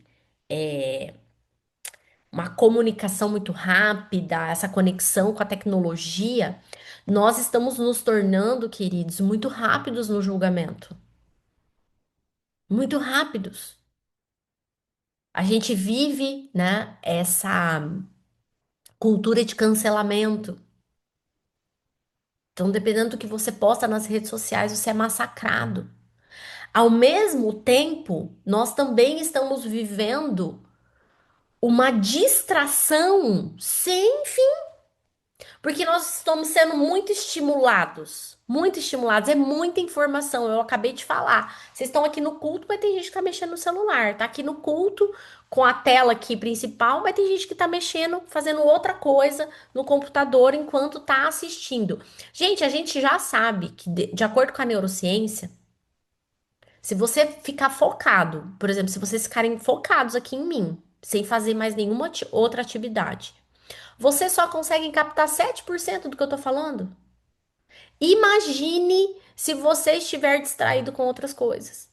uma comunicação muito rápida, essa conexão com a tecnologia, nós estamos nos tornando, queridos, muito rápidos no julgamento. Muito rápidos. A gente vive, né, essa cultura de cancelamento. Então, dependendo do que você posta nas redes sociais, você é massacrado. Ao mesmo tempo, nós também estamos vivendo uma distração sem fim. Porque nós estamos sendo muito estimulados. Muito estimulados. É muita informação. Eu acabei de falar. Vocês estão aqui no culto, mas tem gente que tá mexendo no celular. Tá aqui no culto, com a tela aqui principal, mas tem gente que tá mexendo, fazendo outra coisa no computador enquanto tá assistindo. Gente, a gente já sabe que, de acordo com a neurociência, se você ficar focado, por exemplo, se vocês ficarem focados aqui em mim, sem fazer mais nenhuma outra atividade, você só consegue captar 7% do que eu tô falando. Imagine se você estiver distraído com outras coisas.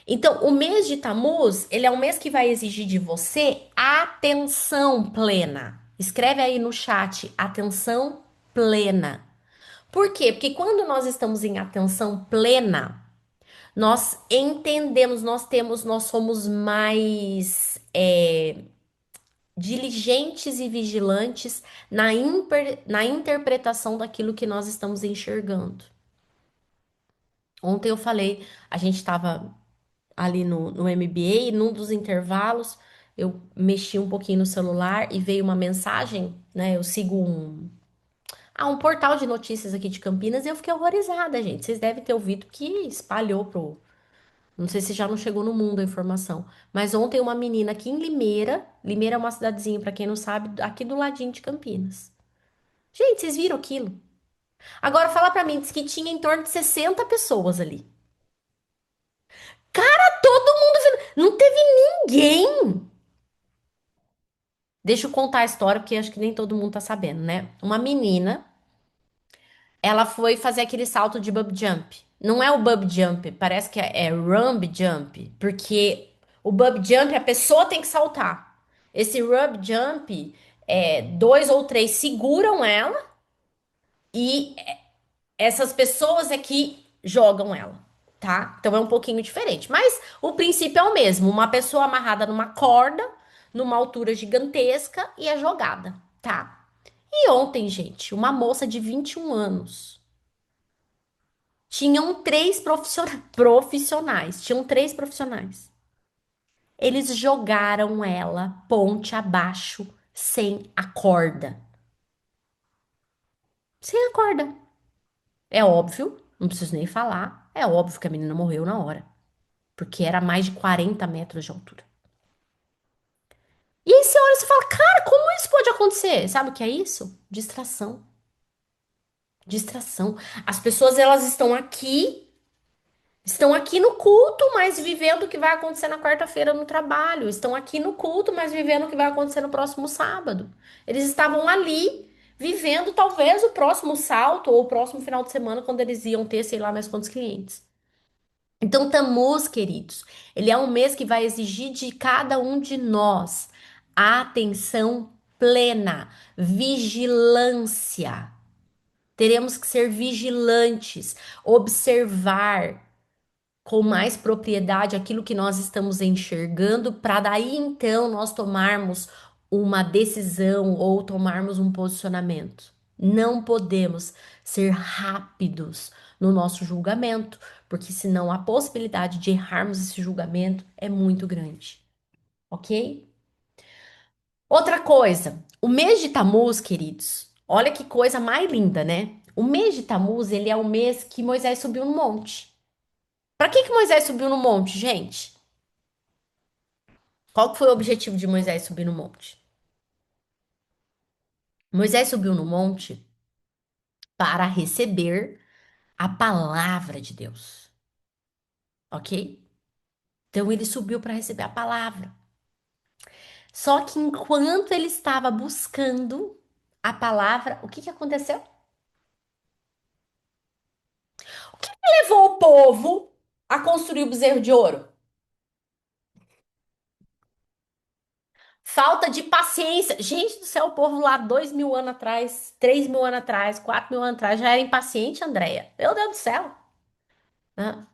Então, o mês de Tammuz, ele é um mês que vai exigir de você atenção plena. Escreve aí no chat, atenção plena. Por quê? Porque quando nós estamos em atenção plena, nós entendemos, nós somos mais diligentes e vigilantes na interpretação daquilo que nós estamos enxergando. Ontem eu falei, a gente estava ali no MBA e num dos intervalos eu mexi um pouquinho no celular e veio uma mensagem, né? Eu sigo um portal de notícias aqui de Campinas e eu fiquei horrorizada, gente. Vocês devem ter ouvido que espalhou pro. Não sei se já não chegou no mundo a informação. Mas ontem uma menina aqui em Limeira. Limeira é uma cidadezinha, para quem não sabe, aqui do ladinho de Campinas. Gente, vocês viram aquilo? Agora fala pra mim, diz que tinha em torno de 60 pessoas ali. Cara, todo mundo viu. Não teve ninguém. Deixa eu contar a história, porque acho que nem todo mundo tá sabendo, né? Uma menina, ela foi fazer aquele salto de bub jump. Não é o bub jump, parece que é rump jump, porque o bub jump a pessoa tem que saltar. Esse rump jump, dois ou três seguram ela e essas pessoas é que jogam ela, tá? Então é um pouquinho diferente, mas o princípio é o mesmo. Uma pessoa amarrada numa corda, numa altura gigantesca e é jogada, tá? E ontem, gente, uma moça de 21 anos. Tinham três profissionais. Tinham três profissionais. Eles jogaram ela ponte abaixo, sem a corda. Sem a corda. É óbvio, não preciso nem falar. É óbvio que a menina morreu na hora. Porque era mais de 40 metros de altura. E aí você olha e você fala, cara, como isso pode acontecer? Sabe o que é isso? Distração. Distração. As pessoas, elas estão aqui no culto, mas vivendo o que vai acontecer na quarta-feira no trabalho. Estão aqui no culto, mas vivendo o que vai acontecer no próximo sábado. Eles estavam ali vivendo talvez o próximo salto ou o próximo final de semana, quando eles iam ter, sei lá, mais quantos clientes. Então, Tammuz, queridos, ele é um mês que vai exigir de cada um de nós atenção plena, vigilância. Teremos que ser vigilantes, observar com mais propriedade aquilo que nós estamos enxergando, para daí então nós tomarmos uma decisão ou tomarmos um posicionamento. Não podemos ser rápidos no nosso julgamento, porque senão a possibilidade de errarmos esse julgamento é muito grande, ok? Outra coisa, o mês de Tammuz, queridos, olha que coisa mais linda, né? O mês de Tammuz, ele é o mês que Moisés subiu no monte. Para que Moisés subiu no monte, gente? Qual que foi o objetivo de Moisés subir no monte? Moisés subiu no monte para receber a palavra de Deus, ok? Então ele subiu para receber a palavra. Só que enquanto ele estava buscando a palavra, o que que aconteceu? O que que levou o povo a construir o bezerro de ouro? Falta de paciência. Gente do céu, o povo lá 2.000 anos atrás, 3.000 anos atrás, 4.000 anos atrás já era impaciente, Andréia. Meu Deus do céu. Né?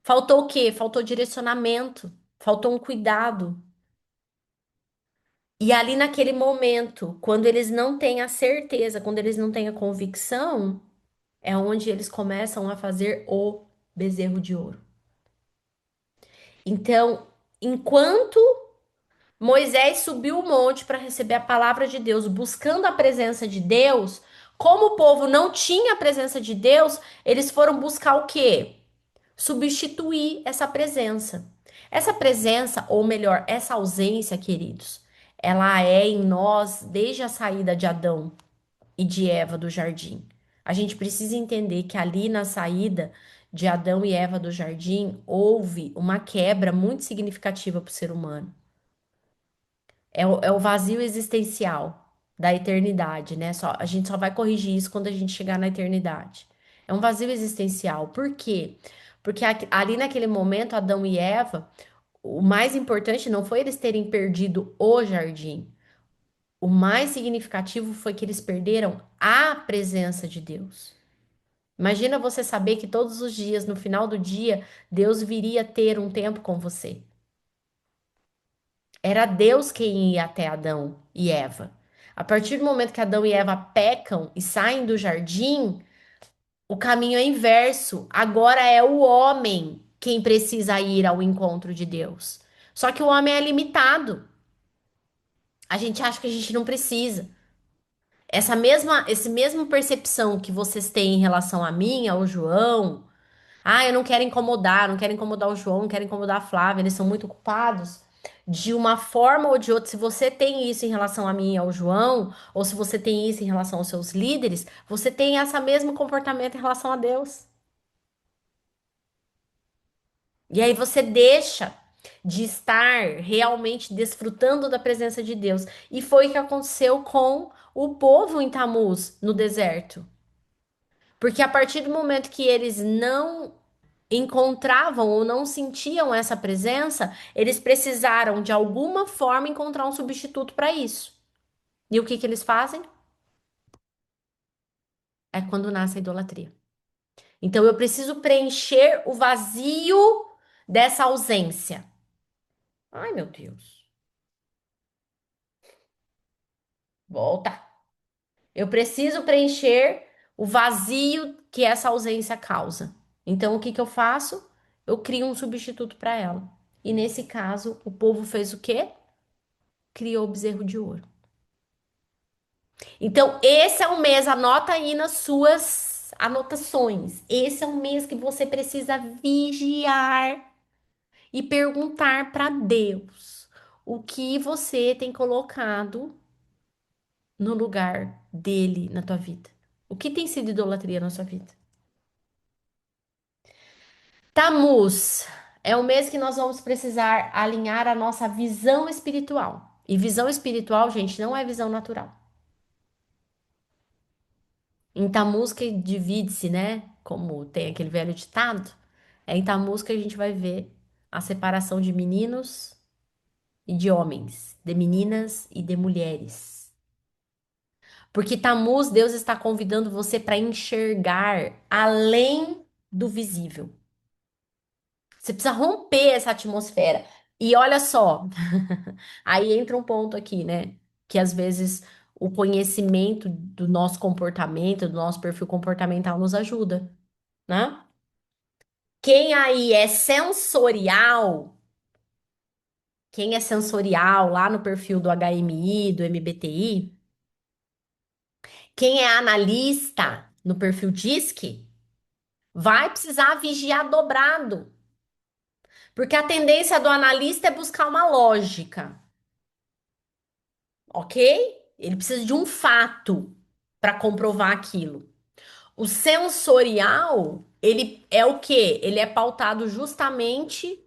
Faltou o quê? Faltou direcionamento, faltou um cuidado. E ali naquele momento, quando eles não têm a certeza, quando eles não têm a convicção, é onde eles começam a fazer o bezerro de ouro. Então, enquanto Moisés subiu o monte para receber a palavra de Deus, buscando a presença de Deus. Como o povo não tinha a presença de Deus, eles foram buscar o quê? Substituir essa presença. Essa presença, ou melhor, essa ausência, queridos, ela é em nós desde a saída de Adão e de Eva do jardim. A gente precisa entender que ali na saída de Adão e Eva do jardim houve uma quebra muito significativa para o ser humano. É o vazio existencial da eternidade, né? A gente só vai corrigir isso quando a gente chegar na eternidade. É um vazio existencial. Por quê? Porque ali naquele momento, Adão e Eva, o mais importante não foi eles terem perdido o jardim. O mais significativo foi que eles perderam a presença de Deus. Imagina você saber que todos os dias, no final do dia, Deus viria ter um tempo com você. Era Deus quem ia até Adão e Eva. A partir do momento que Adão e Eva pecam e saem do jardim, o caminho é inverso. Agora é o homem quem precisa ir ao encontro de Deus. Só que o homem é limitado. A gente acha que a gente não precisa. Esse mesmo percepção que vocês têm em relação a mim, ao João. Ah, eu não quero incomodar, não quero incomodar o João, não quero incomodar a Flávia, eles são muito ocupados. De uma forma ou de outra, se você tem isso em relação a mim e ao João, ou se você tem isso em relação aos seus líderes, você tem esse mesmo comportamento em relação a Deus. E aí você deixa de estar realmente desfrutando da presença de Deus. E foi o que aconteceu com o povo em Tamuz, no deserto. Porque a partir do momento que eles não encontravam ou não sentiam essa presença, eles precisaram de alguma forma encontrar um substituto para isso. E o que que eles fazem? É quando nasce a idolatria. Então eu preciso preencher o vazio dessa ausência. Ai, meu Deus. Volta. Eu preciso preencher o vazio que essa ausência causa. Então o que que eu faço? Eu crio um substituto para ela. E nesse caso, o povo fez o quê? Criou o bezerro de ouro. Então, esse é um mês, anota aí nas suas anotações. Esse é um mês que você precisa vigiar e perguntar para Deus o que você tem colocado no lugar dele na tua vida. O que tem sido idolatria na sua vida? Tamuz é o mês que nós vamos precisar alinhar a nossa visão espiritual. E visão espiritual, gente, não é visão natural. Em Tammuz que divide-se, né? Como tem aquele velho ditado, é em Tammuz que a gente vai ver a separação de meninos e de homens, de meninas e de mulheres. Porque Tammuz, Deus está convidando você para enxergar além do visível. Você precisa romper essa atmosfera. E olha só, aí entra um ponto aqui, né? Que às vezes o conhecimento do nosso comportamento, do nosso perfil comportamental nos ajuda, né? Quem aí é sensorial, quem é sensorial lá no perfil do HMI, do MBTI, quem é analista no perfil DISC, vai precisar vigiar dobrado. Porque a tendência do analista é buscar uma lógica, ok? Ele precisa de um fato para comprovar aquilo. O sensorial, ele é o quê? Ele é pautado justamente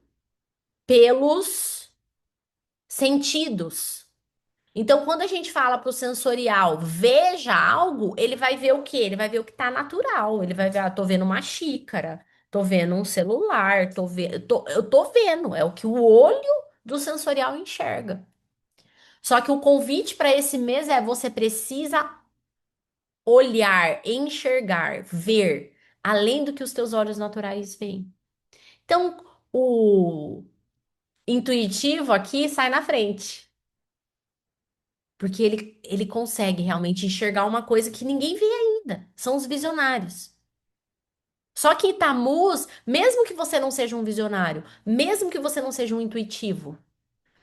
pelos sentidos. Então, quando a gente fala para o sensorial, veja algo, ele vai ver o quê? Ele vai ver o que está natural. Ele vai ver, ah, tô vendo uma xícara, tô vendo um celular, eu tô vendo. É o que o olho do sensorial enxerga. Só que o convite para esse mês é você precisa olhar, enxergar, ver, além do que os teus olhos naturais veem. Então, o intuitivo aqui sai na frente. Porque ele consegue realmente enxergar uma coisa que ninguém vê ainda. São os visionários. Só que em Tamuz, mesmo que você não seja um visionário, mesmo que você não seja um intuitivo,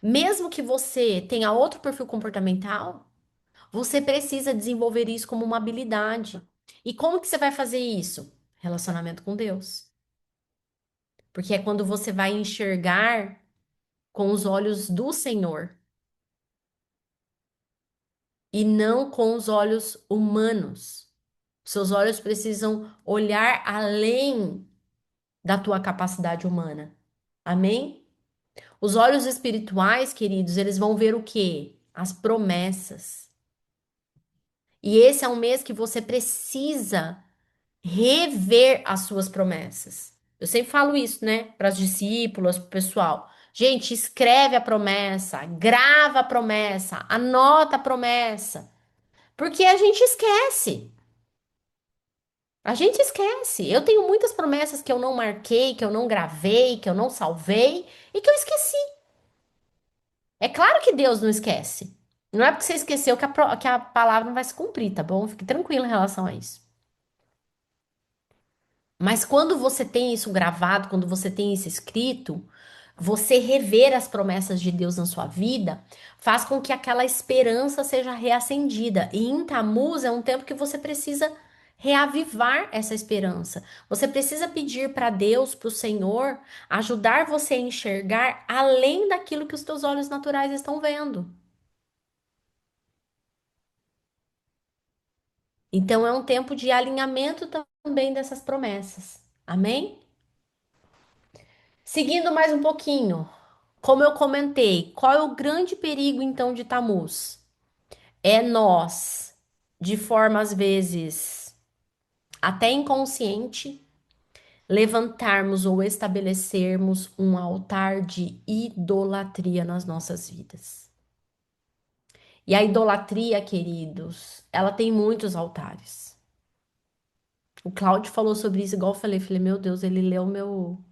Mesmo que você tenha outro perfil comportamental, você precisa desenvolver isso como uma habilidade. E como que você vai fazer isso? Relacionamento com Deus. Porque é quando você vai enxergar com os olhos do Senhor e não com os olhos humanos. Seus olhos precisam olhar além da tua capacidade humana. Amém? Os olhos espirituais, queridos, eles vão ver o quê? As promessas. E esse é um mês que você precisa rever as suas promessas. Eu sempre falo isso, né, para as discípulas, para o pessoal. Gente, escreve a promessa, grava a promessa, anota a promessa, porque a gente esquece. A gente esquece. Eu tenho muitas promessas que eu não marquei, que eu não gravei, que eu não salvei e que eu esqueci. É claro que Deus não esquece. Não é porque você esqueceu que que a palavra não vai se cumprir, tá bom? Fique tranquilo em relação a isso. Mas quando você tem isso gravado, quando você tem isso escrito, você rever as promessas de Deus na sua vida faz com que aquela esperança seja reacendida. E em Tammuz é um tempo que você precisa reavivar essa esperança. Você precisa pedir para Deus, para o Senhor, ajudar você a enxergar além daquilo que os teus olhos naturais estão vendo. Então é um tempo de alinhamento também dessas promessas. Amém? Seguindo mais um pouquinho, como eu comentei, qual é o grande perigo então de Tammuz? É nós, de forma às vezes até inconsciente, levantarmos ou estabelecermos um altar de idolatria nas nossas vidas. E a idolatria, queridos, ela tem muitos altares. O Cláudio falou sobre isso, igual eu falei, meu Deus, ele leu meu,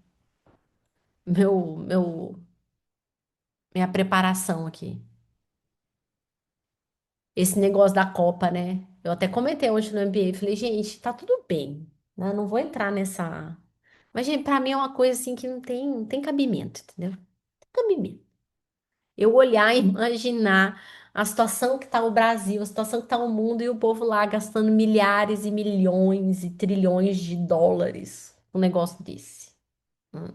minha preparação aqui. Esse negócio da Copa, né? Eu até comentei ontem no MBA, falei, gente, tá tudo bem, né? Não vou entrar nessa. Mas, gente, pra mim é uma coisa assim que não tem cabimento, entendeu? Não tem cabimento. Eu olhar e imaginar a situação que tá o Brasil, a situação que tá o mundo e o povo lá gastando milhares e milhões e trilhões de dólares um negócio desse. Hum.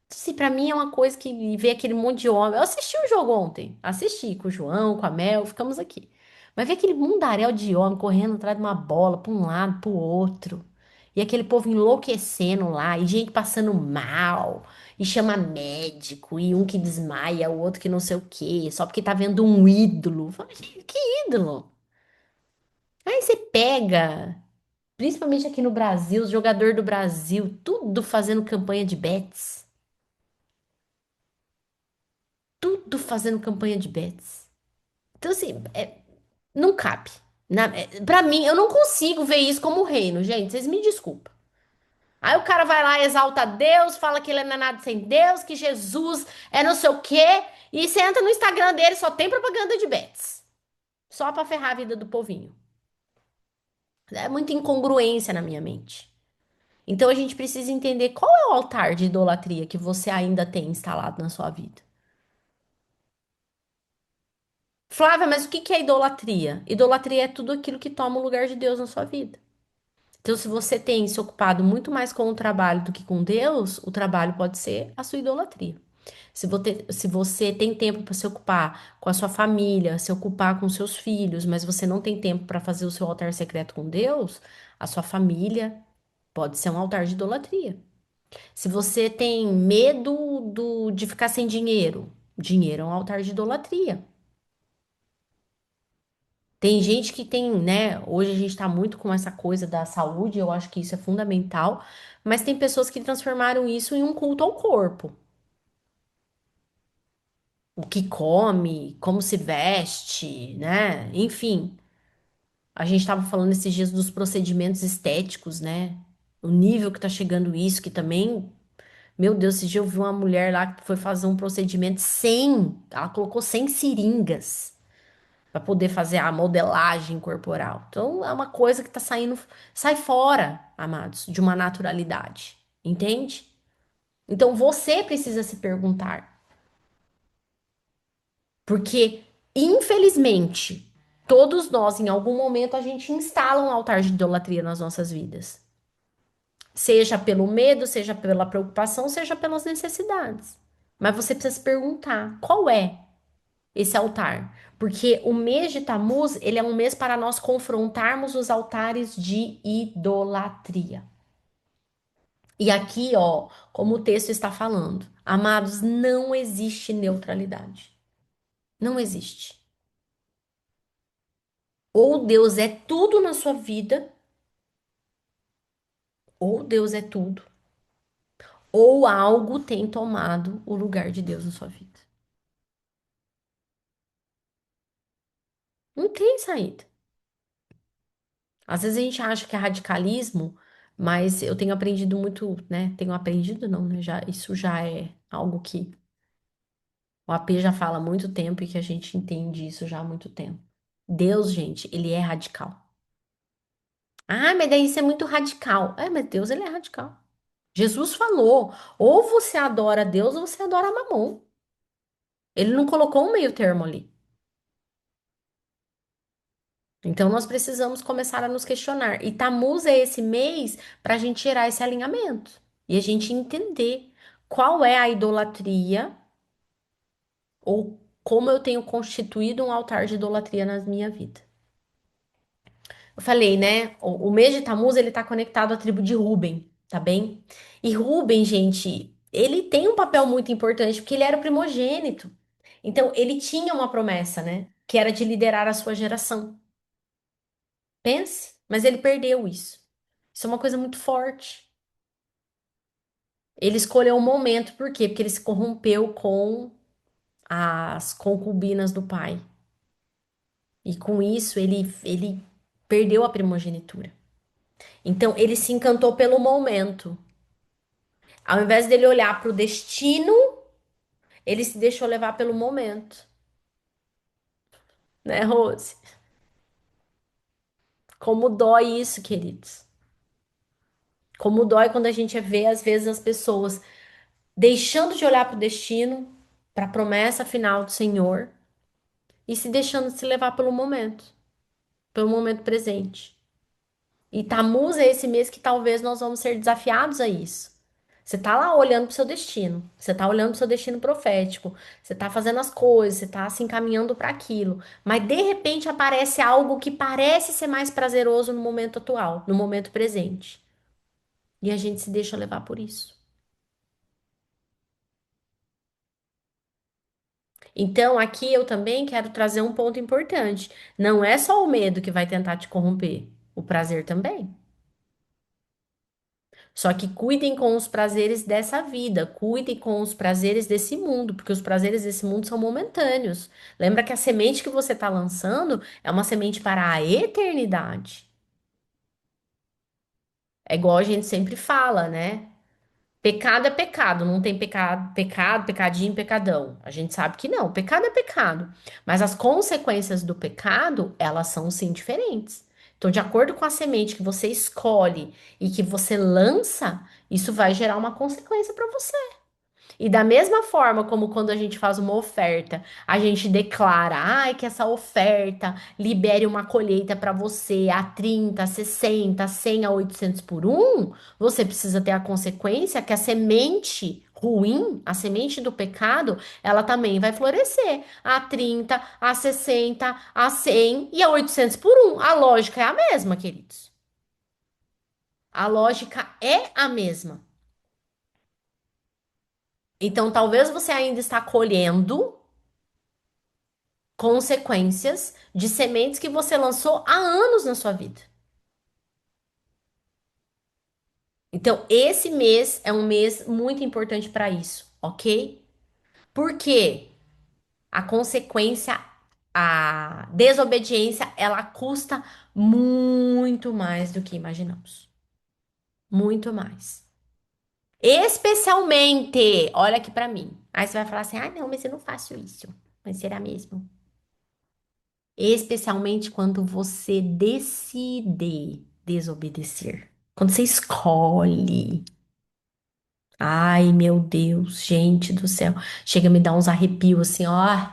Assim, pra mim é uma coisa que ver aquele monte de homem. Eu assisti o jogo ontem. Assisti com o João, com a Mel, ficamos aqui. Mas ver aquele mundaréu de homem correndo atrás de uma bola, pra um lado, pro outro. E aquele povo enlouquecendo lá, e gente passando mal, e chama médico, e um que desmaia, o outro que não sei o quê, só porque tá vendo um ídolo. Fala, gente, que ídolo? Aí você pega, principalmente aqui no Brasil, os jogadores do Brasil, tudo fazendo campanha de bets. Tudo fazendo campanha de bets. Então, assim, não cabe. Pra mim, eu não consigo ver isso como reino, gente. Vocês me desculpem. Aí o cara vai lá, exalta Deus, fala que ele não é nada sem Deus, que Jesus é não sei o quê. E você entra no Instagram dele, só tem propaganda de bets. Só pra ferrar a vida do povinho. É muita incongruência na minha mente. Então a gente precisa entender qual é o altar de idolatria que você ainda tem instalado na sua vida. Flávia, mas o que que é idolatria? Idolatria é tudo aquilo que toma o lugar de Deus na sua vida. Então, se você tem se ocupado muito mais com o trabalho do que com Deus, o trabalho pode ser a sua idolatria. Se você tem tempo para se ocupar com a sua família, se ocupar com seus filhos, mas você não tem tempo para fazer o seu altar secreto com Deus, a sua família pode ser um altar de idolatria. Se você tem medo de ficar sem dinheiro, dinheiro é um altar de idolatria. Tem gente que tem, né? Hoje a gente tá muito com essa coisa da saúde, eu acho que isso é fundamental, mas tem pessoas que transformaram isso em um culto ao corpo. O que come, como se veste, né? Enfim, a gente tava falando esses dias dos procedimentos estéticos, né? O nível que tá chegando isso, que também, meu Deus, esse dia eu vi uma mulher lá que foi fazer um procedimento ela colocou 100 seringas para poder fazer a modelagem corporal. Então é uma coisa que tá saindo, sai fora, amados, de uma naturalidade, entende? Então você precisa se perguntar: Porque, infelizmente, todos nós, em algum momento, a gente instala um altar de idolatria nas nossas vidas. Seja pelo medo, seja pela preocupação, seja pelas necessidades. Mas você precisa se perguntar, qual é esse altar? Porque o mês de Tammuz, ele é um mês para nós confrontarmos os altares de idolatria. E aqui, ó, como o texto está falando, amados, não existe neutralidade. Não existe. Ou Deus é tudo na sua vida, ou Deus é tudo, ou algo tem tomado o lugar de Deus na sua vida. Não tem saída. Às vezes a gente acha que é radicalismo, mas eu tenho aprendido muito, né? Tenho aprendido não, né? Já, isso já é algo que o AP já fala há muito tempo e que a gente entende isso já há muito tempo. Deus, gente, ele é radical. Ah, mas daí isso é muito radical. É, mas Deus, ele é radical. Jesus falou, ou você adora Deus ou você adora Mamon. Ele não colocou um meio termo ali. Então nós precisamos começar a nos questionar. E Tammuz é esse mês para a gente gerar esse alinhamento e a gente entender qual é a idolatria ou como eu tenho constituído um altar de idolatria na minha vida. Eu falei, né? O mês de Tammuz ele está conectado à tribo de Ruben, tá bem? E Ruben, gente, ele tem um papel muito importante porque ele era o primogênito. Então ele tinha uma promessa, né? Que era de liderar a sua geração. Pense, mas ele perdeu isso. Isso é uma coisa muito forte. Ele escolheu um momento, por quê? Porque ele se corrompeu com as concubinas do pai. E com isso ele perdeu a primogenitura. Então ele se encantou pelo momento. Ao invés dele olhar para o destino, ele se deixou levar pelo momento. Né, Rose? Como dói isso, queridos. Como dói quando a gente vê, às vezes, as pessoas deixando de olhar para o destino, para a promessa final do Senhor e se deixando se levar pelo momento presente. E Tammuz é esse mês que talvez nós vamos ser desafiados a isso. Você tá lá olhando para o seu destino, você tá olhando para o seu destino profético, você tá fazendo as coisas, você tá se encaminhando para aquilo, mas de repente aparece algo que parece ser mais prazeroso no momento atual, no momento presente. E a gente se deixa levar por isso. Então, aqui eu também quero trazer um ponto importante. Não é só o medo que vai tentar te corromper, o prazer também. Só que cuidem com os prazeres dessa vida, cuidem com os prazeres desse mundo, porque os prazeres desse mundo são momentâneos. Lembra que a semente que você está lançando é uma semente para a eternidade. É igual a gente sempre fala, né? Pecado é pecado, não tem pecado, pecado, pecadinho, pecadão. A gente sabe que não, pecado é pecado. Mas as consequências do pecado, elas são sim diferentes. Então, de acordo com a semente que você escolhe e que você lança, isso vai gerar uma consequência para você. E da mesma forma como quando a gente faz uma oferta, a gente declara, ai, que essa oferta libere uma colheita para você a 30, 60, 100 a 800 por um, você precisa ter a consequência que a semente ruim, a semente do pecado, ela também vai florescer a 30, a 60, a 100 e a 800 por um. A lógica é a mesma, queridos. A lógica é a mesma. Então, talvez você ainda está colhendo consequências de sementes que você lançou há anos na sua vida. Então, esse mês é um mês muito importante para isso, ok? Porque a consequência, a desobediência, ela custa muito mais do que imaginamos. Muito mais. Especialmente, olha aqui para mim. Aí você vai falar assim: ah, não, mas eu não faço isso. Mas será mesmo? Especialmente quando você decide desobedecer. Quando você escolhe. Ai, meu Deus, gente do céu. Chega a me dar uns arrepios assim, ó.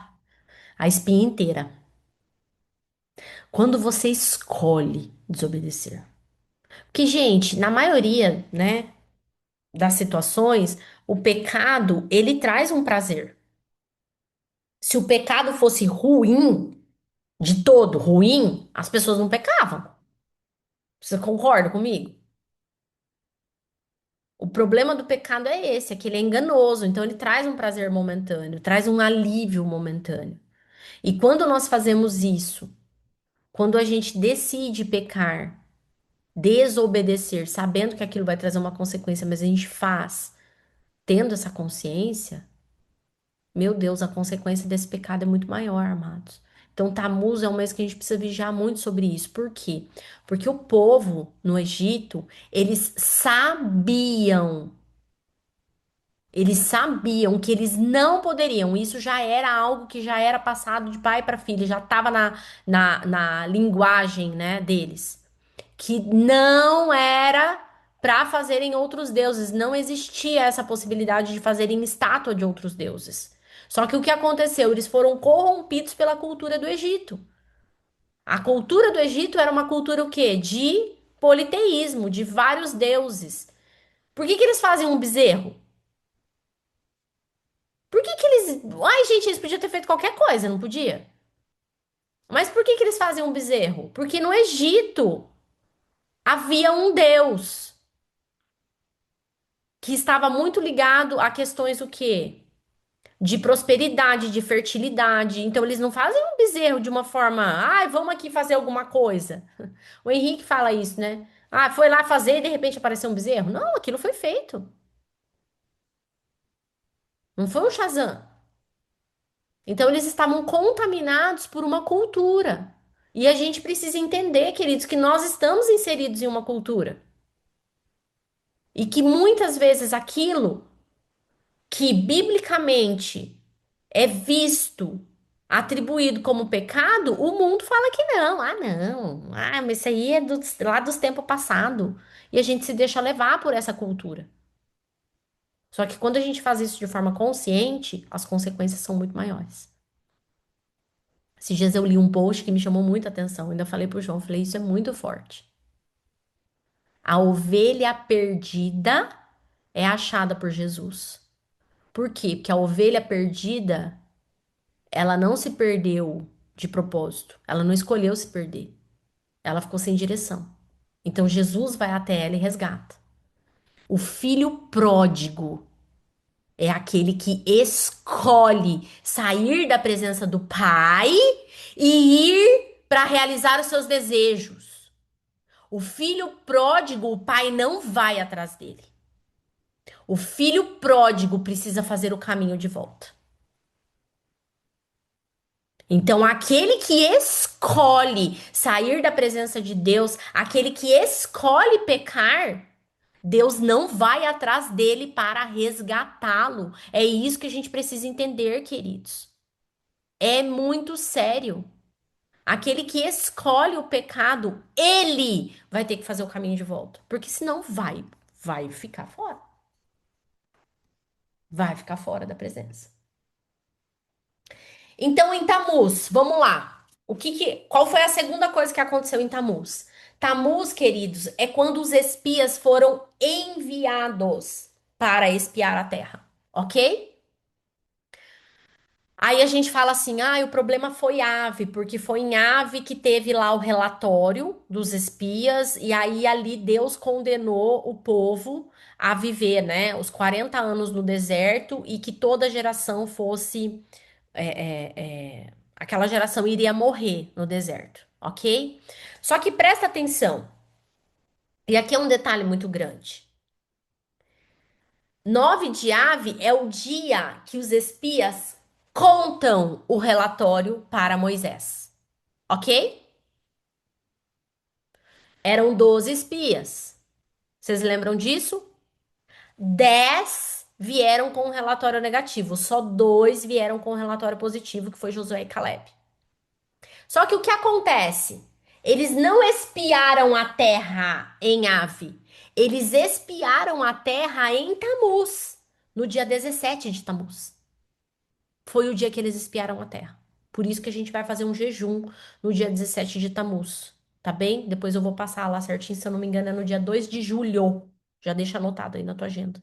A espinha inteira. Quando você escolhe desobedecer. Porque, gente, na maioria, né, das situações, o pecado, ele traz um prazer. Se o pecado fosse ruim, de todo ruim, as pessoas não pecavam. Você concorda comigo? O problema do pecado é esse, é que ele é enganoso, então ele traz um prazer momentâneo, traz um alívio momentâneo. E quando nós fazemos isso, quando a gente decide pecar, desobedecer, sabendo que aquilo vai trazer uma consequência, mas a gente faz, tendo essa consciência, meu Deus, a consequência desse pecado é muito maior, amados. Então, Tammuz é um mês que a gente precisa vigiar muito sobre isso. Por quê? Porque o povo no Egito, eles sabiam que eles não poderiam. Isso já era algo que já era passado de pai para filho, já estava na linguagem, né, deles. Que não era para fazerem outros deuses. Não existia essa possibilidade de fazerem estátua de outros deuses. Só que o que aconteceu? Eles foram corrompidos pela cultura do Egito. A cultura do Egito era uma cultura o quê? De politeísmo, de vários deuses. Por que que eles fazem um bezerro? Por que que eles. Ai, gente, eles podiam ter feito qualquer coisa, não podia? Mas por que que eles fazem um bezerro? Porque no Egito havia um deus que estava muito ligado a questões o quê? De prosperidade, de fertilidade. Então eles não fazem um bezerro de uma forma, ai, vamos aqui fazer alguma coisa. O Henrique fala isso, né? Ah, foi lá fazer e de repente apareceu um bezerro? Não, aquilo foi feito. Não foi um Shazam. Então eles estavam contaminados por uma cultura. E a gente precisa entender, queridos, que nós estamos inseridos em uma cultura. E que muitas vezes aquilo que biblicamente é visto, atribuído como pecado, o mundo fala que não. Ah, não. Ah, mas isso aí é lá dos tempos passados. E a gente se deixa levar por essa cultura. Só que quando a gente faz isso de forma consciente, as consequências são muito maiores. Esses dias eu li um post que me chamou muita atenção. Ainda falei pro João, falei, isso é muito forte. A ovelha perdida é achada por Jesus. Por quê? Porque a ovelha perdida, ela não se perdeu de propósito. Ela não escolheu se perder. Ela ficou sem direção. Então Jesus vai até ela e resgata. O filho pródigo é aquele que escolhe sair da presença do pai e ir para realizar os seus desejos. O filho pródigo, o pai não vai atrás dele. O filho pródigo precisa fazer o caminho de volta. Então, aquele que escolhe sair da presença de Deus, aquele que escolhe pecar, Deus não vai atrás dele para resgatá-lo. É isso que a gente precisa entender, queridos. É muito sério. Aquele que escolhe o pecado, ele vai ter que fazer o caminho de volta, porque senão vai ficar fora. Vai ficar fora da presença. Então, em Tamuz, vamos lá. Qual foi a segunda coisa que aconteceu em Tamuz? Tamuz, queridos, é quando os espias foram enviados para espiar a terra, ok? Aí a gente fala assim, o problema foi Ave, porque foi em Ave que teve lá o relatório dos espias, e aí ali Deus condenou o povo a viver, né, os 40 anos no deserto e que toda geração fosse aquela geração iria morrer no deserto, ok? Só que presta atenção, e aqui é um detalhe muito grande. 9 de Ave é o dia que os espias contam o relatório para Moisés, ok? Eram 12 espias. Vocês lembram disso? 10 vieram com um relatório negativo, só 2 vieram com um relatório positivo, que foi Josué e Caleb. Só que o que acontece? Eles não espiaram a terra em Ave. Eles espiaram a terra em Tamuz, no dia 17 de Tamuz. Foi o dia que eles espiaram a terra. Por isso que a gente vai fazer um jejum no dia 17 de Tamuz, tá bem? Depois eu vou passar lá certinho, se eu não me engano, é no dia 2 de julho. Já deixa anotado aí na tua agenda.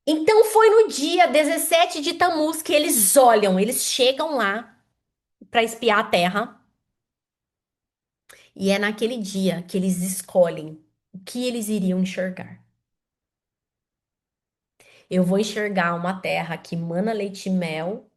Então foi no dia 17 de Tamuz que eles olham, eles chegam lá para espiar a terra, e é naquele dia que eles escolhem o que eles iriam enxergar. Eu vou enxergar uma terra que mana leite e mel.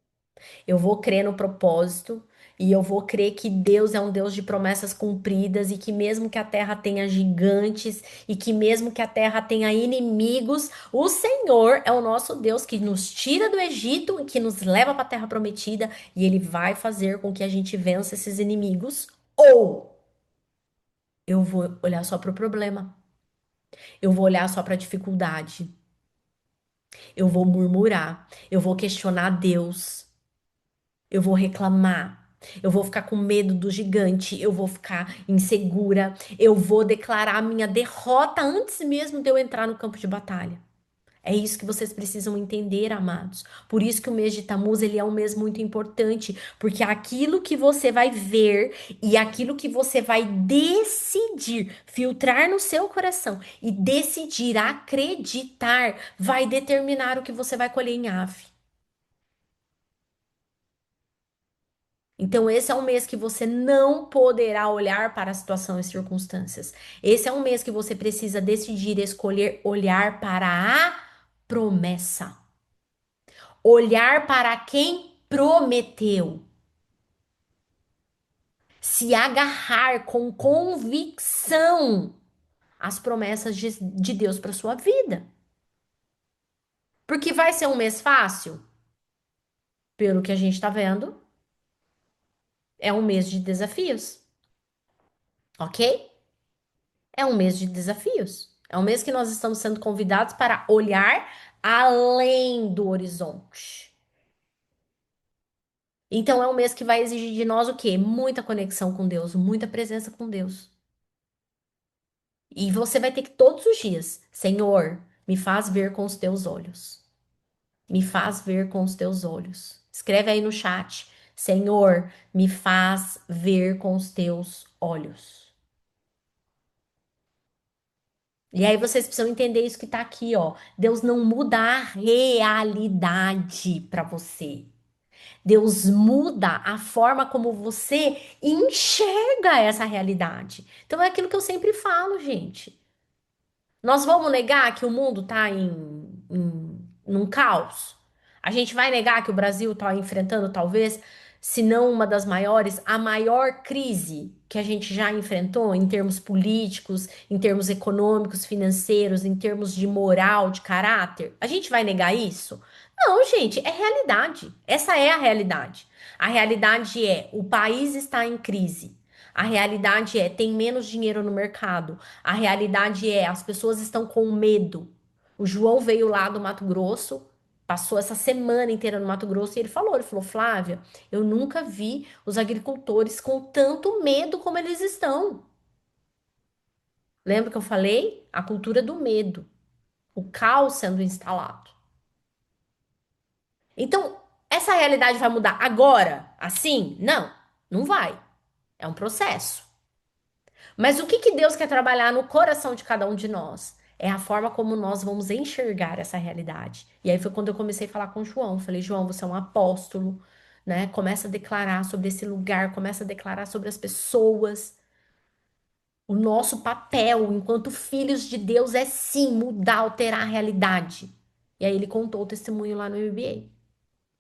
Eu vou crer no propósito e eu vou crer que Deus é um Deus de promessas cumpridas e que mesmo que a terra tenha gigantes e que mesmo que a terra tenha inimigos, o Senhor é o nosso Deus que nos tira do Egito e que nos leva para a terra prometida e ele vai fazer com que a gente vença esses inimigos. Ou eu vou olhar só para o problema. Eu vou olhar só para a dificuldade. Eu vou murmurar. Eu vou questionar Deus. Eu vou reclamar. Eu vou ficar com medo do gigante, eu vou ficar insegura, eu vou declarar a minha derrota antes mesmo de eu entrar no campo de batalha. É isso que vocês precisam entender, amados. Por isso que o mês de Tammuz, ele é um mês muito importante, porque aquilo que você vai ver e aquilo que você vai decidir, filtrar no seu coração e decidir acreditar, vai determinar o que você vai colher em Ave. Então, esse é um mês que você não poderá olhar para a situação e circunstâncias. Esse é um mês que você precisa decidir escolher olhar para a promessa. Olhar para quem prometeu. Se agarrar com convicção às promessas de Deus para sua vida. Porque vai ser um mês fácil? Pelo que a gente está vendo, é um mês de desafios, ok? É um mês de desafios. É um mês que nós estamos sendo convidados para olhar além do horizonte. Então é um mês que vai exigir de nós o quê? Muita conexão com Deus, muita presença com Deus. E você vai ter que todos os dias, Senhor, me faz ver com os teus olhos. Me faz ver com os teus olhos. Escreve aí no chat. Senhor, me faz ver com os teus olhos. E aí vocês precisam entender isso que tá aqui, ó. Deus não muda a realidade para você. Deus muda a forma como você enxerga essa realidade. Então é aquilo que eu sempre falo, gente. Nós vamos negar que o mundo tá num caos? A gente vai negar que o Brasil está enfrentando, talvez, se não uma das maiores, a maior crise que a gente já enfrentou em termos políticos, em termos econômicos, financeiros, em termos de moral, de caráter? A gente vai negar isso? Não, gente, é realidade. Essa é a realidade. A realidade é o país está em crise. A realidade é tem menos dinheiro no mercado. A realidade é as pessoas estão com medo. O João veio lá do Mato Grosso, passou essa semana inteira no Mato Grosso e ele falou, Flávia, eu nunca vi os agricultores com tanto medo como eles estão. Lembra que eu falei? A cultura do medo, o caos sendo instalado. Então, essa realidade vai mudar agora? Assim? Não, não vai. É um processo. Mas o que que Deus quer trabalhar no coração de cada um de nós? É a forma como nós vamos enxergar essa realidade. E aí foi quando eu comecei a falar com o João. Falei, João, você é um apóstolo, né? Começa a declarar sobre esse lugar, começa a declarar sobre as pessoas. O nosso papel enquanto filhos de Deus é sim mudar, alterar a realidade. E aí ele contou o testemunho lá no MBA.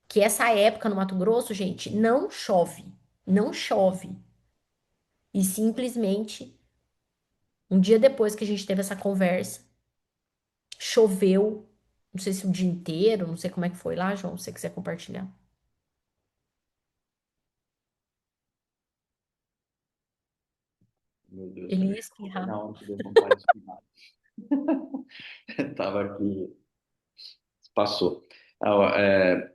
Que essa época no Mato Grosso, gente, não chove. Não chove. E simplesmente um dia depois que a gente teve essa conversa, choveu, não sei se o dia inteiro, não sei como é que foi lá, João, se você quiser compartilhar. Meu Deus, Ele peraí. ia espirrar. Não, que deu vontade de espirrar. Tava aqui, passou.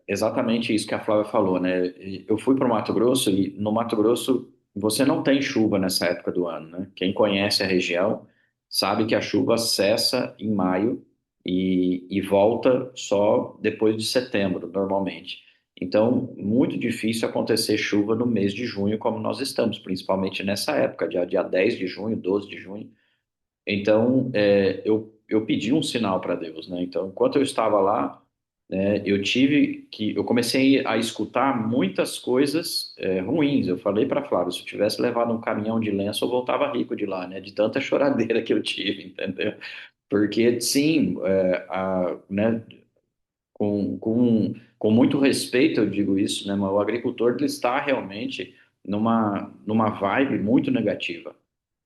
Exatamente isso que a Flávia falou, né? Eu fui para o Mato Grosso e no Mato Grosso você não tem chuva nessa época do ano, né? Quem conhece a região sabe que a chuva cessa em maio e volta só depois de setembro, normalmente. Então, muito difícil acontecer chuva no mês de junho, como nós estamos, principalmente nessa época, dia 10 de junho, 12 de junho. Então, eu pedi um sinal para Deus, né? Então, enquanto eu estava lá, né, eu comecei a escutar muitas coisas ruins. Eu falei para Flávio, se eu tivesse levado um caminhão de lenço, eu voltava rico de lá, né? De tanta choradeira que eu tive, entendeu? Porque, sim, né, com muito respeito eu digo isso, né? Mas o agricultor ele está realmente numa vibe muito negativa.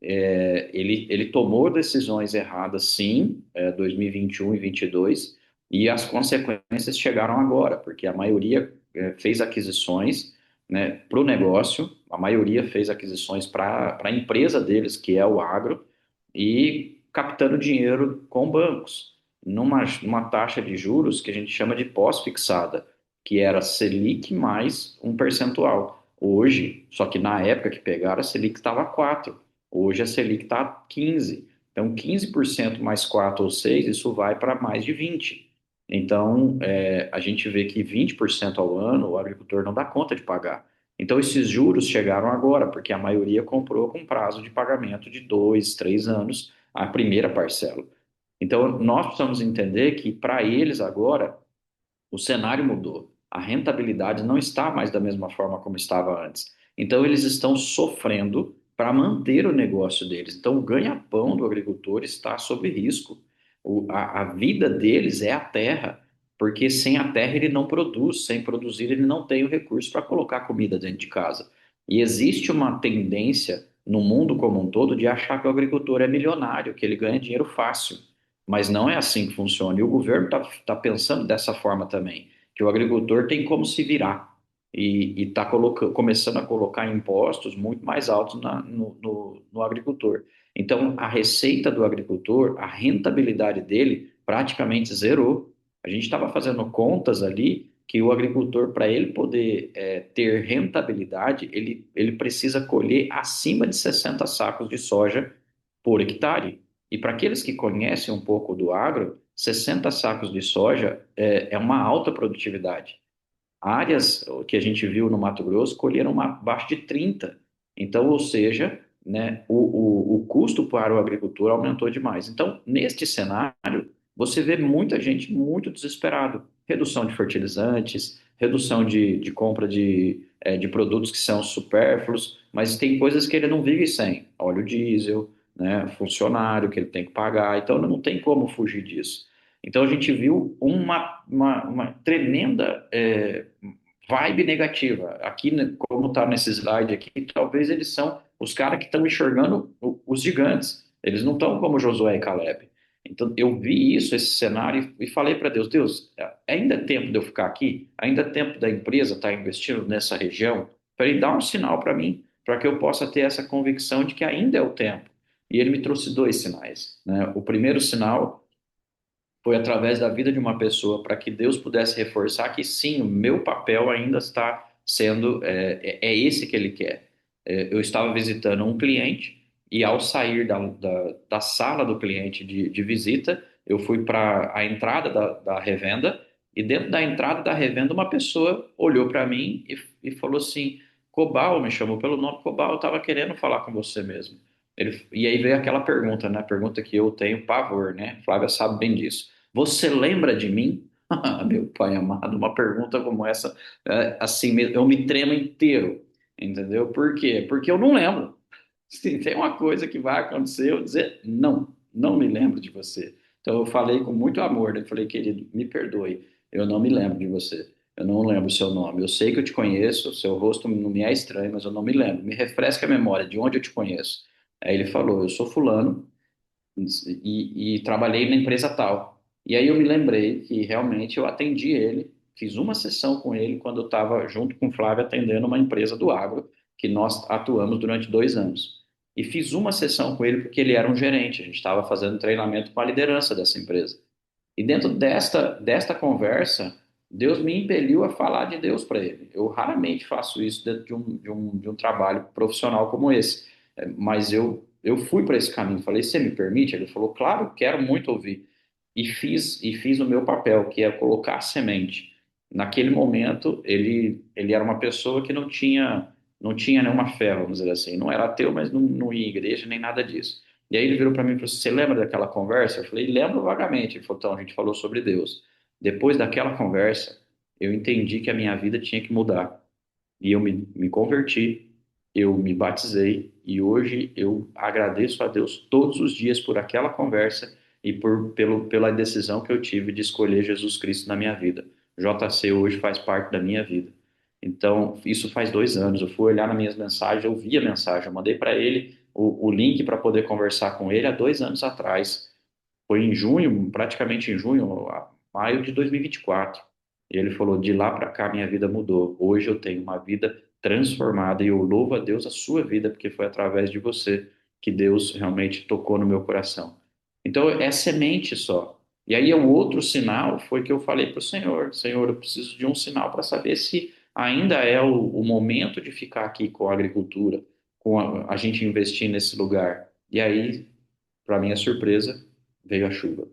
Ele tomou decisões erradas, sim, 2021 e 22, e as consequências chegaram agora, porque a maioria fez aquisições, né, para o negócio, a maioria fez aquisições para a empresa deles, que é o agro, e captando dinheiro com bancos, numa taxa de juros que a gente chama de pós-fixada, que era Selic mais um percentual. Hoje, só que na época que pegaram, a Selic estava 4. Hoje a Selic está 15. Então, 15% mais 4 ou 6, isso vai para mais de 20. Então, a gente vê que 20% ao ano o agricultor não dá conta de pagar. Então, esses juros chegaram agora, porque a maioria comprou com prazo de pagamento de 2, 3 anos a primeira parcela. Então, nós precisamos entender que para eles agora o cenário mudou. A rentabilidade não está mais da mesma forma como estava antes. Então, eles estão sofrendo para manter o negócio deles. Então, o ganha-pão do agricultor está sob risco. A vida deles é a terra, porque sem a terra ele não produz, sem produzir ele não tem o recurso para colocar comida dentro de casa. E existe uma tendência no mundo como um todo de achar que o agricultor é milionário, que ele ganha dinheiro fácil. Mas não é assim que funciona. E o governo está pensando dessa forma também, que o agricultor tem como se virar e está começando a colocar impostos muito mais altos no agricultor. Então, a receita do agricultor, a rentabilidade dele praticamente zerou. A gente estava fazendo contas ali que o agricultor, para ele poder ter rentabilidade, ele precisa colher acima de 60 sacos de soja por hectare. E para aqueles que conhecem um pouco do agro, 60 sacos de soja é uma alta produtividade. Áreas que a gente viu no Mato Grosso colheram abaixo de 30. Então, ou seja, né, o custo para o agricultor aumentou demais. Então, neste cenário, você vê muita gente muito desesperado. Redução de fertilizantes, redução de compra de produtos que são supérfluos, mas tem coisas que ele não vive sem. Óleo diesel, né, funcionário que ele tem que pagar. Então, não tem como fugir disso. Então a gente viu uma tremenda vibe negativa. Aqui, né, como está nesse slide aqui, talvez eles são os caras que estão enxergando os gigantes. Eles não estão como Josué e Caleb. Então eu vi isso, esse cenário, e falei para Deus, Deus, ainda é tempo de eu ficar aqui? Ainda é tempo da empresa estar investindo nessa região? Para ele dar um sinal para mim, para que eu possa ter essa convicção de que ainda é o tempo. E ele me trouxe dois sinais, né? O primeiro sinal foi através da vida de uma pessoa para que Deus pudesse reforçar que sim, o meu papel ainda está sendo, é esse que Ele quer. Eu estava visitando um cliente e ao sair da sala do cliente de visita, eu fui para a entrada da revenda e dentro da entrada da revenda uma pessoa olhou para mim e falou assim, Cobal, me chamou pelo nome, Cobal, eu estava querendo falar com você mesmo. E aí veio aquela pergunta, né? Pergunta que eu tenho pavor, né? Flávia sabe bem disso. Você lembra de mim? Ah, meu pai amado, uma pergunta como essa, assim, eu me tremo inteiro, entendeu? Por quê? Porque eu não lembro. Se tem uma coisa que vai acontecer, eu dizer, não, não me lembro de você. Então eu falei com muito amor, né? Falei, querido, me perdoe, eu não me lembro de você. Eu não lembro o seu nome. Eu sei que eu te conheço, o seu rosto não me é estranho, mas eu não me lembro. Me refresca a memória de onde eu te conheço. Aí ele falou, eu sou fulano e trabalhei na empresa tal. E aí eu me lembrei que realmente eu atendi ele, fiz uma sessão com ele quando eu estava junto com o Flávio atendendo uma empresa do agro, que nós atuamos durante 2 anos. E fiz uma sessão com ele porque ele era um gerente, a gente estava fazendo treinamento com a liderança dessa empresa. E dentro desta conversa, Deus me impeliu a falar de Deus para ele. Eu raramente faço isso dentro de um trabalho profissional como esse. Mas eu fui para esse caminho. Falei, você me permite? Ele falou, claro, quero muito ouvir. E fiz o meu papel, que é colocar a semente. naquele momento, ele era uma pessoa que não tinha nenhuma fé, vamos dizer assim. Não era ateu, mas não ia à igreja nem nada disso. E aí ele virou para mim e falou assim: Você lembra daquela conversa? Eu falei: Lembro vagamente. Ele falou: Então, a gente falou sobre Deus. Depois daquela conversa, eu entendi que a minha vida tinha que mudar. E eu me converti, eu me batizei e hoje eu agradeço a Deus todos os dias por aquela conversa e pela decisão que eu tive de escolher Jesus Cristo na minha vida. JC hoje faz parte da minha vida. Então, isso faz 2 anos. Eu fui olhar nas minhas mensagens, eu vi a mensagem, eu mandei para ele o link para poder conversar com ele há 2 anos atrás. Foi em junho, praticamente em junho, maio de 2024. E ele falou: de lá para cá minha vida mudou. Hoje eu tenho uma vida transformada e eu louvo a Deus a sua vida, porque foi através de você que Deus realmente tocou no meu coração. Então é semente só. E aí o outro sinal foi que eu falei para o Senhor: Senhor, eu preciso de um sinal para saber se ainda é o momento de ficar aqui com a agricultura, com a gente investir nesse lugar. E aí, para minha surpresa, veio a chuva.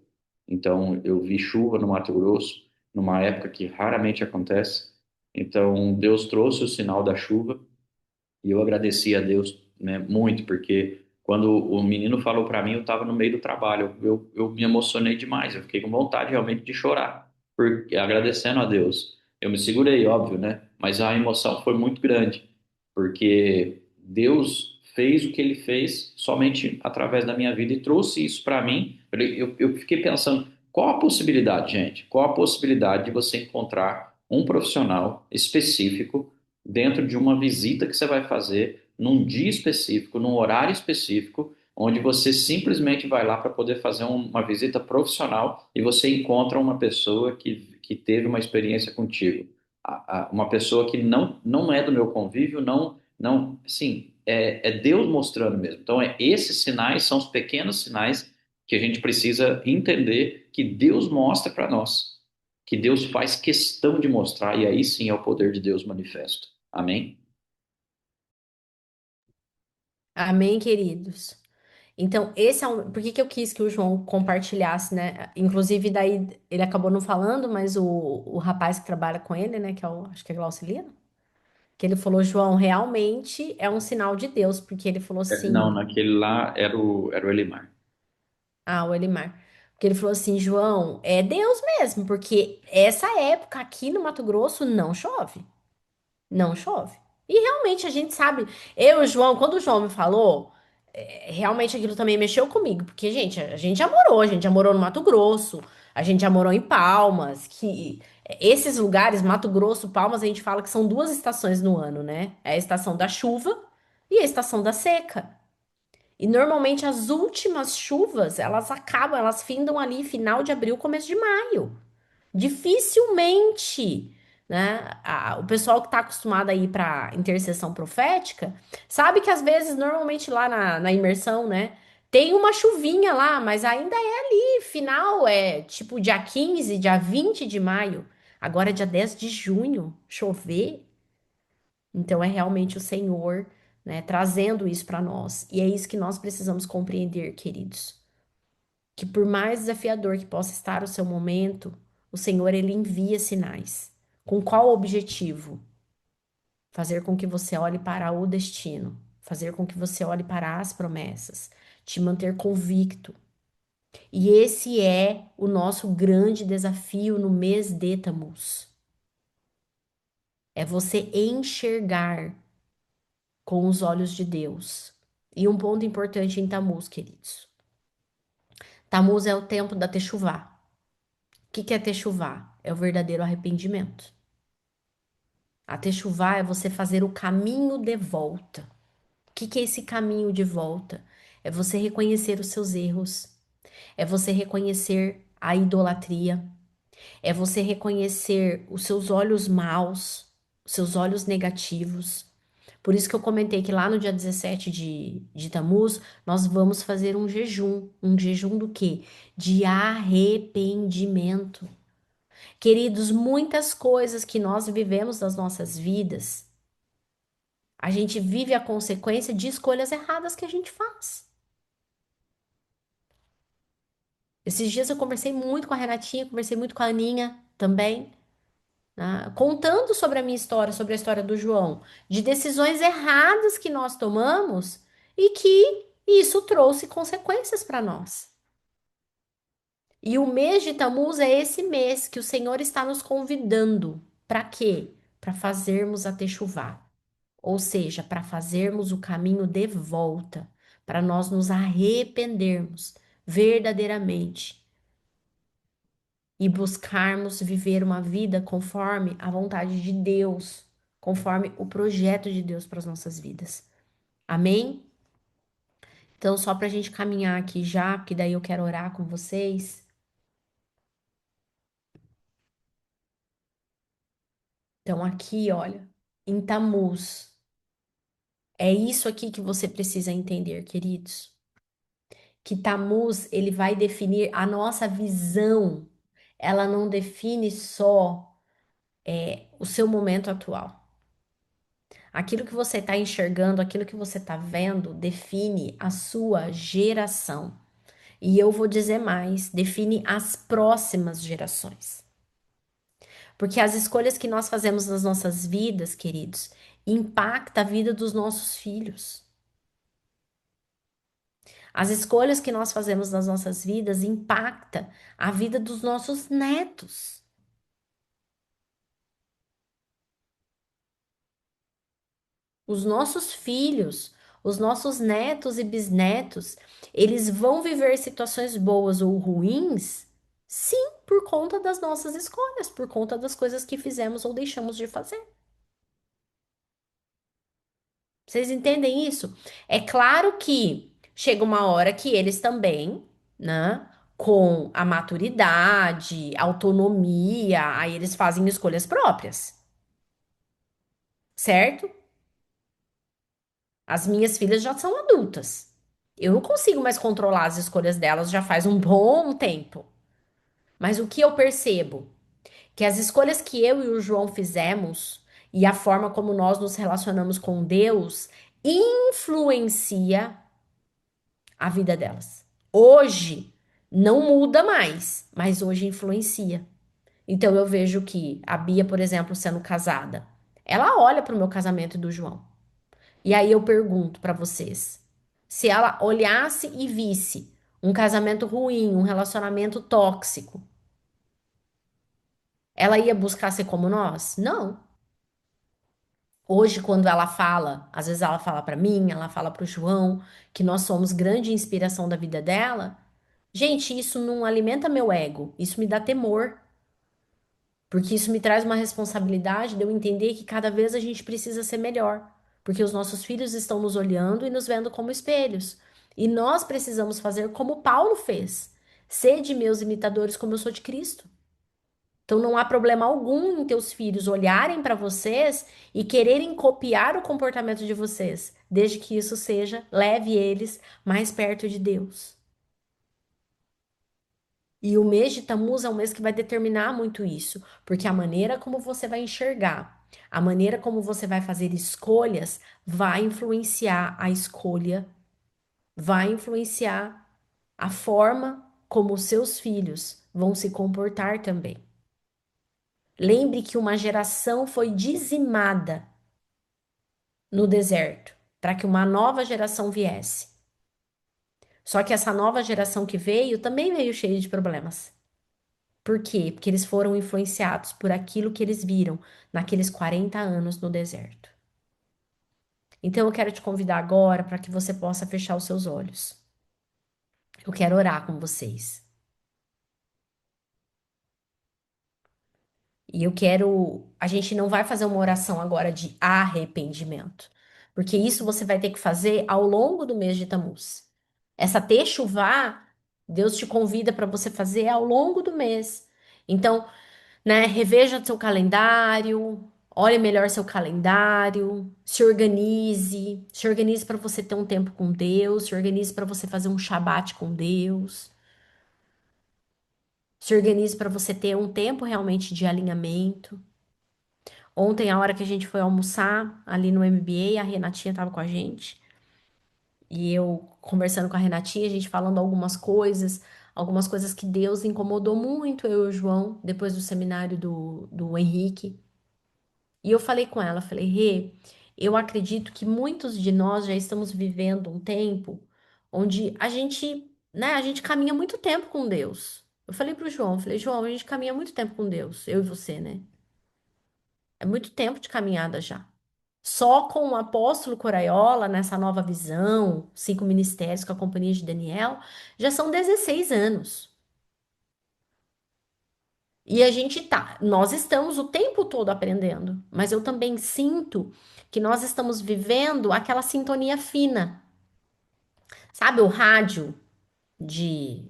Então, eu vi chuva no Mato Grosso, numa época que raramente acontece. Então, Deus trouxe o sinal da chuva e eu agradeci a Deus, né, muito, porque quando o menino falou para mim, eu estava no meio do trabalho, eu me emocionei demais, eu fiquei com vontade realmente de chorar, porque, agradecendo a Deus. Eu me segurei, óbvio, né? Mas a emoção foi muito grande, porque Deus fez o que ele fez somente através da minha vida e trouxe isso para mim. Eu fiquei pensando, qual a possibilidade, gente? Qual a possibilidade de você encontrar um profissional específico dentro de uma visita que você vai fazer num dia específico, num horário específico, onde você simplesmente vai lá para poder fazer uma visita profissional e você encontra uma pessoa que teve uma experiência contigo. Uma pessoa que não é do meu convívio, não, sim, é Deus mostrando mesmo. Então, esses sinais são os pequenos sinais que a gente precisa entender que Deus mostra para nós, que Deus faz questão de mostrar, e aí sim é o poder de Deus manifesto. Amém? Amém, queridos. Então, esse é um. Por que que eu quis que o João compartilhasse, né? Inclusive, daí ele acabou não falando, mas o rapaz que trabalha com ele, né? Que é o, acho que é o Glaucilino, que ele falou: João, realmente é um sinal de Deus, porque ele falou Não, assim. naquele lá era o Elimar. Ah, o Elimar. Porque ele falou assim: João, é Deus mesmo, porque essa época aqui no Mato Grosso não chove. Não chove. E realmente a gente sabe. Eu e o João, quando o João me falou, realmente aquilo também mexeu comigo. Porque, gente, a gente já morou no Mato Grosso, a gente já morou em Palmas, que esses lugares, Mato Grosso, Palmas, a gente fala que são duas estações no ano, né? É a estação da chuva e a estação da seca. E normalmente as últimas chuvas, elas acabam, elas findam ali final de abril, começo de maio. Dificilmente, né? O pessoal que está acostumado a ir para intercessão profética sabe que às vezes, normalmente lá na imersão, né? Tem uma chuvinha lá, mas ainda é ali, final é tipo dia 15, dia 20 de maio. Agora, dia 10 de junho, chover. Então, é realmente o Senhor, né, trazendo isso para nós. E é isso que nós precisamos compreender, queridos, que por mais desafiador que possa estar o seu momento, o Senhor ele envia sinais. Com qual objetivo? Fazer com que você olhe para o destino, fazer com que você olhe para as promessas, te manter convicto. E esse é o nosso grande desafio no mês de Tammuz. É você enxergar com os olhos de Deus. E um ponto importante em Tammuz, queridos. Tammuz é o tempo da Techuvá. O que é Techuvá? É o verdadeiro arrependimento. A Techuvá é você fazer o caminho de volta. O que é esse caminho de volta? É você reconhecer os seus erros, é você reconhecer a idolatria, é você reconhecer os seus olhos maus, os seus olhos negativos. Por isso que eu comentei que lá no dia 17 de Tammuz, nós vamos fazer um jejum. Um jejum do quê? De arrependimento. Queridos, muitas coisas que nós vivemos nas nossas vidas, a gente vive a consequência de escolhas erradas que a gente faz. Esses dias eu conversei muito com a Renatinha, conversei muito com a Aninha também. né? Contando sobre a minha história, sobre a história do João, de decisões erradas que nós tomamos e que isso trouxe consequências para nós. E o mês de Tammuz é esse mês que o Senhor está nos convidando. Para quê? Para fazermos a techuvá, ou seja, para fazermos o caminho de volta, para nós nos arrependermos verdadeiramente e buscarmos viver uma vida conforme a vontade de Deus, conforme o projeto de Deus para as nossas vidas. Amém? Então, só para a gente caminhar aqui já, porque daí eu quero orar com vocês. Então, aqui, olha, em Tammuz, é isso aqui que você precisa entender, queridos. Que Tammuz, ele vai definir a nossa visão. Ela não define só o seu momento atual. Aquilo que você está enxergando, aquilo que você está vendo, define a sua geração. E eu vou dizer mais, define as próximas gerações. Porque as escolhas que nós fazemos nas nossas vidas, queridos, impacta a vida dos nossos filhos. As escolhas que nós fazemos nas nossas vidas impacta a vida dos nossos netos. Os nossos filhos, os nossos netos e bisnetos, eles vão viver situações boas ou ruins, sim, por conta das nossas escolhas, por conta das coisas que fizemos ou deixamos de fazer. Vocês entendem isso? É claro que chega uma hora que eles também, né, com a maturidade, autonomia, aí eles fazem escolhas próprias, certo? As minhas filhas já são adultas. Eu não consigo mais controlar as escolhas delas já faz um bom tempo. Mas o que eu percebo? Que as escolhas que eu e o João fizemos e a forma como nós nos relacionamos com Deus influencia a vida delas. Hoje não muda mais, mas hoje influencia. Então eu vejo que a Bia, por exemplo, sendo casada, ela olha para o meu casamento e do João. E aí eu pergunto para vocês, se ela olhasse e visse um casamento ruim, um relacionamento tóxico, ela ia buscar ser como nós? Não. Hoje, quando ela fala, às vezes ela fala para mim, ela fala para o João, que nós somos grande inspiração da vida dela. Gente, isso não alimenta meu ego, isso me dá temor, porque isso me traz uma responsabilidade de eu entender que cada vez a gente precisa ser melhor, porque os nossos filhos estão nos olhando e nos vendo como espelhos. E nós precisamos fazer como Paulo fez: sede meus imitadores, como eu sou de Cristo. Então não há problema algum em teus filhos olharem para vocês e quererem copiar o comportamento de vocês, desde que isso seja, leve eles mais perto de Deus. E o mês de Tammuz é um mês que vai determinar muito isso, porque a maneira como você vai enxergar, a maneira como você vai fazer escolhas, vai influenciar a escolha, vai influenciar a forma como os seus filhos vão se comportar também. Lembre que uma geração foi dizimada no deserto para que uma nova geração viesse. Só que essa nova geração que veio também veio cheia de problemas. Por quê? Porque eles foram influenciados por aquilo que eles viram naqueles 40 anos no deserto. Então eu quero te convidar agora para que você possa fechar os seus olhos. Eu quero orar com vocês. E eu quero. A gente não vai fazer uma oração agora de arrependimento, porque isso você vai ter que fazer ao longo do mês de Tammuz. Essa techuvá, Deus te convida para você fazer ao longo do mês. Então, né, reveja seu calendário, olhe melhor seu calendário, se organize para você ter um tempo com Deus, se organize para você fazer um shabat com Deus, se organize para você ter um tempo realmente de alinhamento. Ontem, a hora que a gente foi almoçar ali no MBA, a Renatinha estava com a gente. E eu conversando com a Renatinha, a gente falando algumas coisas. algumas coisas que Deus incomodou muito eu e o João, depois do seminário do Henrique. E eu falei com ela, falei, Rê, eu acredito que muitos de nós já estamos vivendo um tempo onde a gente, né, a gente caminha muito tempo com Deus. Eu falei pro João, falei, João, a gente caminha muito tempo com Deus, eu e você, né? É muito tempo de caminhada já. Só com o apóstolo Coraiola, nessa nova visão, 5 ministérios com a companhia de Daniel, já são 16 anos. E a gente tá, nós estamos o tempo todo aprendendo, mas eu também sinto que nós estamos vivendo aquela sintonia fina. Sabe o rádio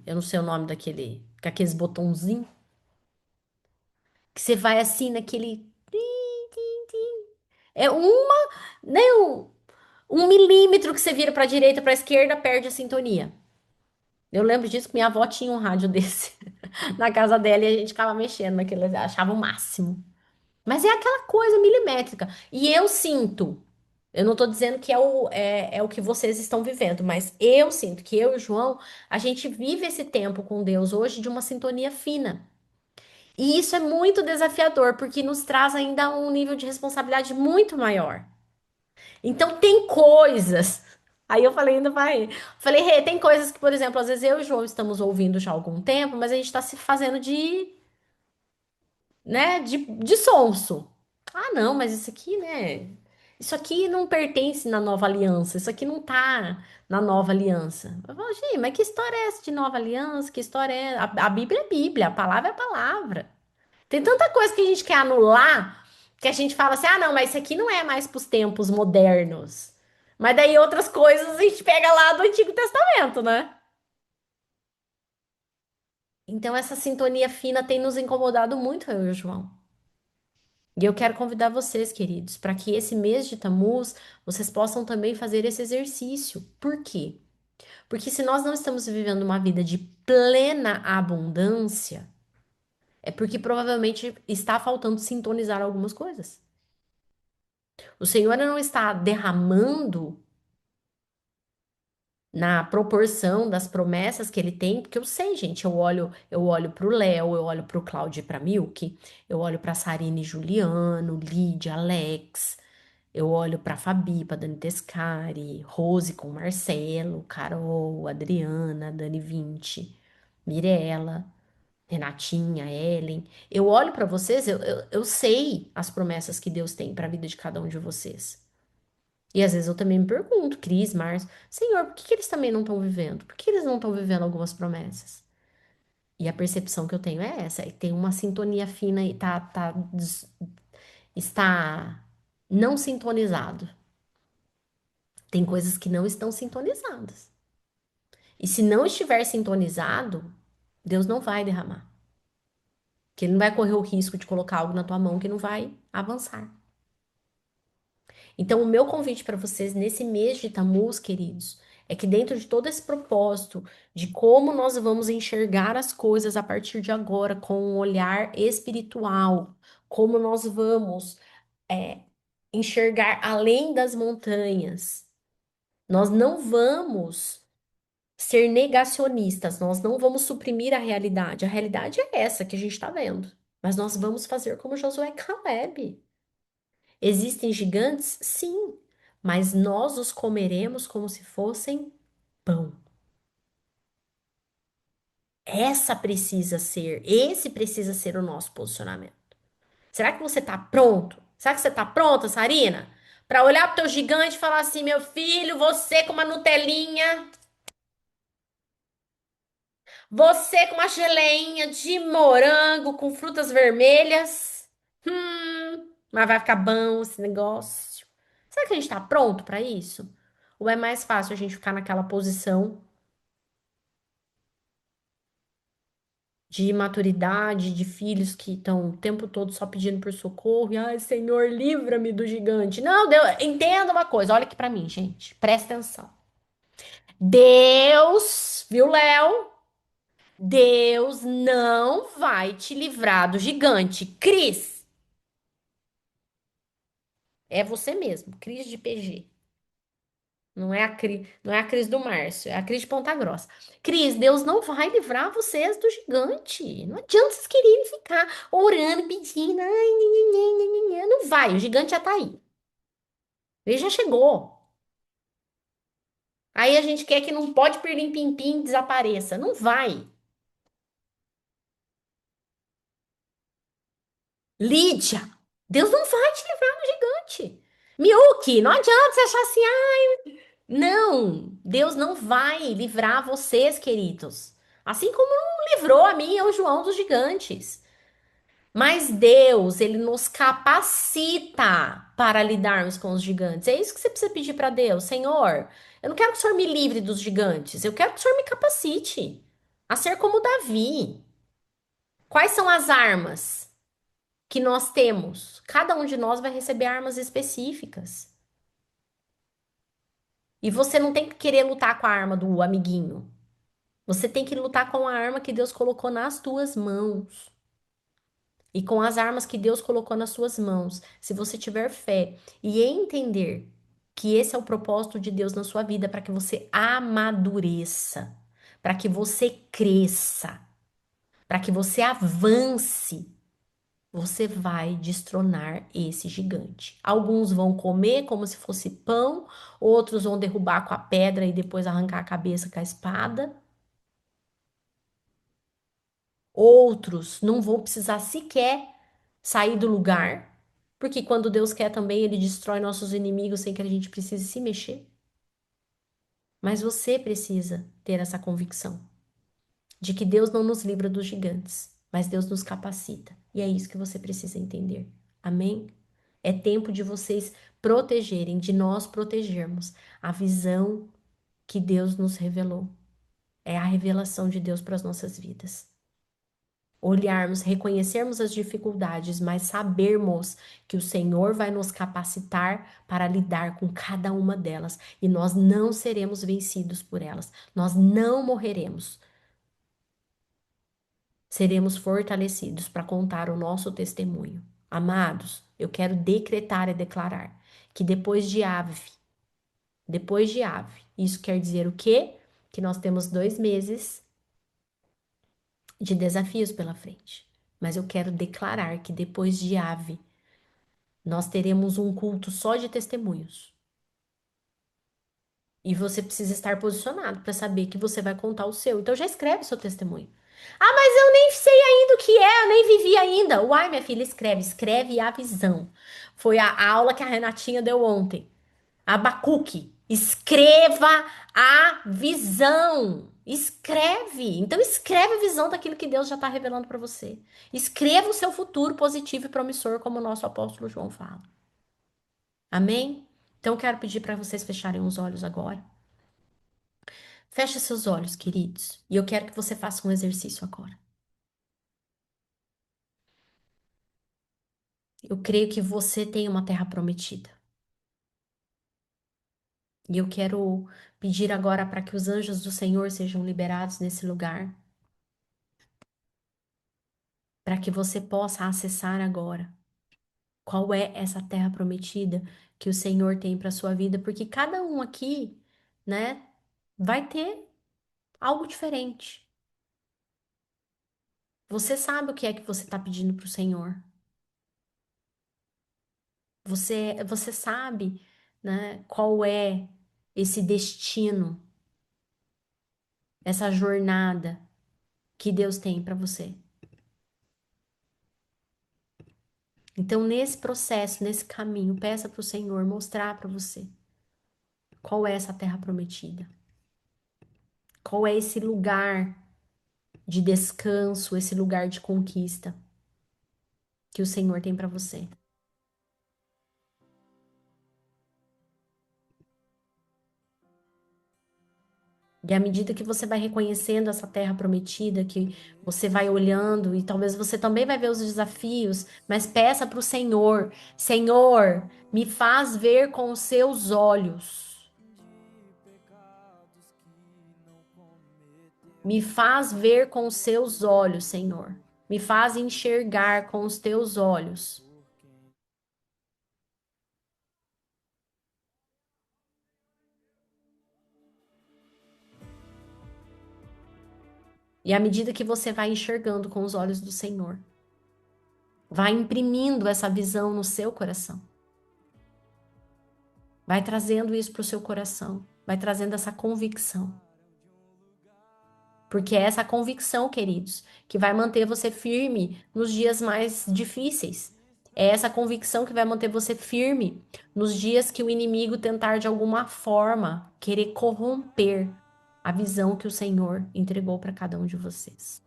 eu não sei o nome daquele, com aqueles botãozinhos, que você vai assim naquele. É né, um milímetro que você vira para a direita, para a esquerda, perde a sintonia. Eu lembro disso que minha avó tinha um rádio desse na casa dela e a gente ficava mexendo naquele, achava o máximo. Mas é aquela coisa milimétrica. E eu sinto, eu não tô dizendo que é o que vocês estão vivendo, mas eu sinto que eu e o João, a gente vive esse tempo com Deus hoje de uma sintonia fina. E isso é muito desafiador, porque nos traz ainda um nível de responsabilidade muito maior. Então tem coisas. Aí eu falei ainda vai. Falei, Rê, tem coisas que, por exemplo, às vezes eu e o João estamos ouvindo já há algum tempo, mas a gente está se fazendo de sonso. Ah, não, mas isso aqui, né? Isso aqui não pertence na nova aliança. Isso aqui não tá na nova aliança. Eu falo, gente, mas que história é essa de nova aliança? Que história é? A Bíblia é Bíblia, a palavra é palavra. Tem tanta coisa que a gente quer anular que a gente fala assim: ah, não, mas isso aqui não é mais para os tempos modernos. Mas daí outras coisas a gente pega lá do Antigo Testamento, né? Então essa sintonia fina tem nos incomodado muito, eu e o João. E eu quero convidar vocês, queridos, para que esse mês de Tammuz vocês possam também fazer esse exercício. Por quê? Porque se nós não estamos vivendo uma vida de plena abundância, é porque provavelmente está faltando sintonizar algumas coisas. O Senhor não está derramando na proporção das promessas que ele tem, porque eu sei, gente, eu olho para o Léo, eu olho para o Cláudio e para Milk, eu olho para Sarine e Juliano, Lídia, Alex, eu olho para Fabi, para Dani Tescari, Rose com Marcelo, Carol, Adriana, Dani 20, Mirella, Renatinha, Ellen. Eu olho para vocês, eu sei as promessas que Deus tem para a vida de cada um de vocês. E às vezes eu também me pergunto, Cris, Márcio, Senhor, por que que eles também não estão vivendo? Por que eles não estão vivendo algumas promessas? E a percepção que eu tenho é essa, é que tem uma sintonia fina e está não sintonizado. Tem coisas que não estão sintonizadas. E se não estiver sintonizado, Deus não vai derramar. Que ele não vai correr o risco de colocar algo na tua mão que não vai avançar. Então, o meu convite para vocês nesse mês de Tammuz, queridos, é que dentro de todo esse propósito de como nós vamos enxergar as coisas a partir de agora com um olhar espiritual, como nós vamos é, enxergar além das montanhas, nós não vamos ser negacionistas, nós não vamos suprimir a realidade. A realidade é essa que a gente está vendo, mas nós vamos fazer como Josué e Caleb. Existem gigantes? Sim, mas nós os comeremos como se fossem pão. Esse precisa ser o nosso posicionamento. Será que você está pronto? Será que você está pronta, Sarina? Para olhar para o teu gigante e falar assim: meu filho, você com uma Nutelinha, você com uma geleinha de morango com frutas vermelhas. Mas vai ficar bom esse negócio. Será que a gente está pronto para isso? Ou é mais fácil a gente ficar naquela posição de imaturidade, de filhos que estão o tempo todo só pedindo por socorro e, ai, Senhor, livra-me do gigante. Não, Deus, entenda uma coisa, olha aqui para mim, gente, presta atenção. Deus, viu, Léo? Deus não vai te livrar do gigante. Cris, é você mesmo, Cris de PG. Não é a Cris do Márcio, é a Cris de Ponta Grossa. Cris, Deus não vai livrar vocês do gigante. Não adianta vocês quererem ficar orando, pedindo. Ai, nhe, nhe. Não vai, o gigante já tá aí. Ele já chegou. Aí a gente quer que não pode pirlim-pim-pim desapareça. Não vai. Lídia, Deus não vai te livrar do gigante. Miyuki, não adianta você achar assim, não, Deus não vai livrar vocês, queridos. Assim como não livrou a mim e ao João dos gigantes. Mas Deus, ele nos capacita para lidarmos com os gigantes. É isso que você precisa pedir para Deus. Senhor, eu não quero que o Senhor me livre dos gigantes. Eu quero que o Senhor me capacite a ser como Davi. Quais são as armas que nós temos? Cada um de nós vai receber armas específicas. E você não tem que querer lutar com a arma do amiguinho. Você tem que lutar com a arma que Deus colocou nas tuas mãos. E com as armas que Deus colocou nas suas mãos, se você tiver fé e entender que esse é o propósito de Deus na sua vida, para que você amadureça, para que você cresça, para que você avance, você vai destronar esse gigante. Alguns vão comer como se fosse pão, outros vão derrubar com a pedra e depois arrancar a cabeça com a espada. Outros não vão precisar sequer sair do lugar, porque quando Deus quer também, ele destrói nossos inimigos sem que a gente precise se mexer. Mas você precisa ter essa convicção de que Deus não nos livra dos gigantes, mas Deus nos capacita. E é isso que você precisa entender. Amém? É tempo de vocês protegerem, de nós protegermos a visão que Deus nos revelou. É a revelação de Deus para as nossas vidas. Olharmos, reconhecermos as dificuldades, mas sabermos que o Senhor vai nos capacitar para lidar com cada uma delas e nós não seremos vencidos por elas, nós não morreremos. Seremos fortalecidos para contar o nosso testemunho. Amados, eu quero decretar e declarar que depois de ave, isso quer dizer o quê? Que nós temos 2 meses de desafios pela frente. Mas eu quero declarar que depois de ave, nós teremos um culto só de testemunhos. E você precisa estar posicionado para saber que você vai contar o seu. Então já escreve seu testemunho. Ah, mas eu nem sei ainda o que é, eu nem vivi ainda. Uai, minha filha, escreve a visão. Foi a aula que a Renatinha deu ontem. Abacuque, escreva a visão. Escreve. Então escreve a visão daquilo que Deus já está revelando para você. Escreva o seu futuro positivo e promissor, como o nosso apóstolo João fala. Amém? Então eu quero pedir para vocês fecharem os olhos agora. Feche seus olhos, queridos, e eu quero que você faça um exercício agora. Eu creio que você tem uma terra prometida. E eu quero pedir agora para que os anjos do Senhor sejam liberados nesse lugar, para que você possa acessar agora qual é essa terra prometida que o Senhor tem para sua vida, porque cada um aqui, né, vai ter algo diferente. Você sabe o que é que você está pedindo para o Senhor. Você sabe, né, qual é esse destino, essa jornada que Deus tem para você. Então, nesse processo, nesse caminho, peça para o Senhor mostrar para você qual é essa terra prometida. Qual é esse lugar de descanso, esse lugar de conquista que o Senhor tem para você. E à medida que você vai reconhecendo essa terra prometida, que você vai olhando e talvez você também vai ver os desafios, mas peça para o Senhor: Senhor, me faz ver com os seus olhos. Me faz ver com os seus olhos, Senhor. Me faz enxergar com os teus olhos. E à medida que você vai enxergando com os olhos do Senhor, vai imprimindo essa visão no seu coração. Vai trazendo isso para o seu coração. Vai trazendo essa convicção. Porque é essa convicção, queridos, que vai manter você firme nos dias mais difíceis. É essa convicção que vai manter você firme nos dias que o inimigo tentar de alguma forma querer corromper a visão que o Senhor entregou para cada um de vocês.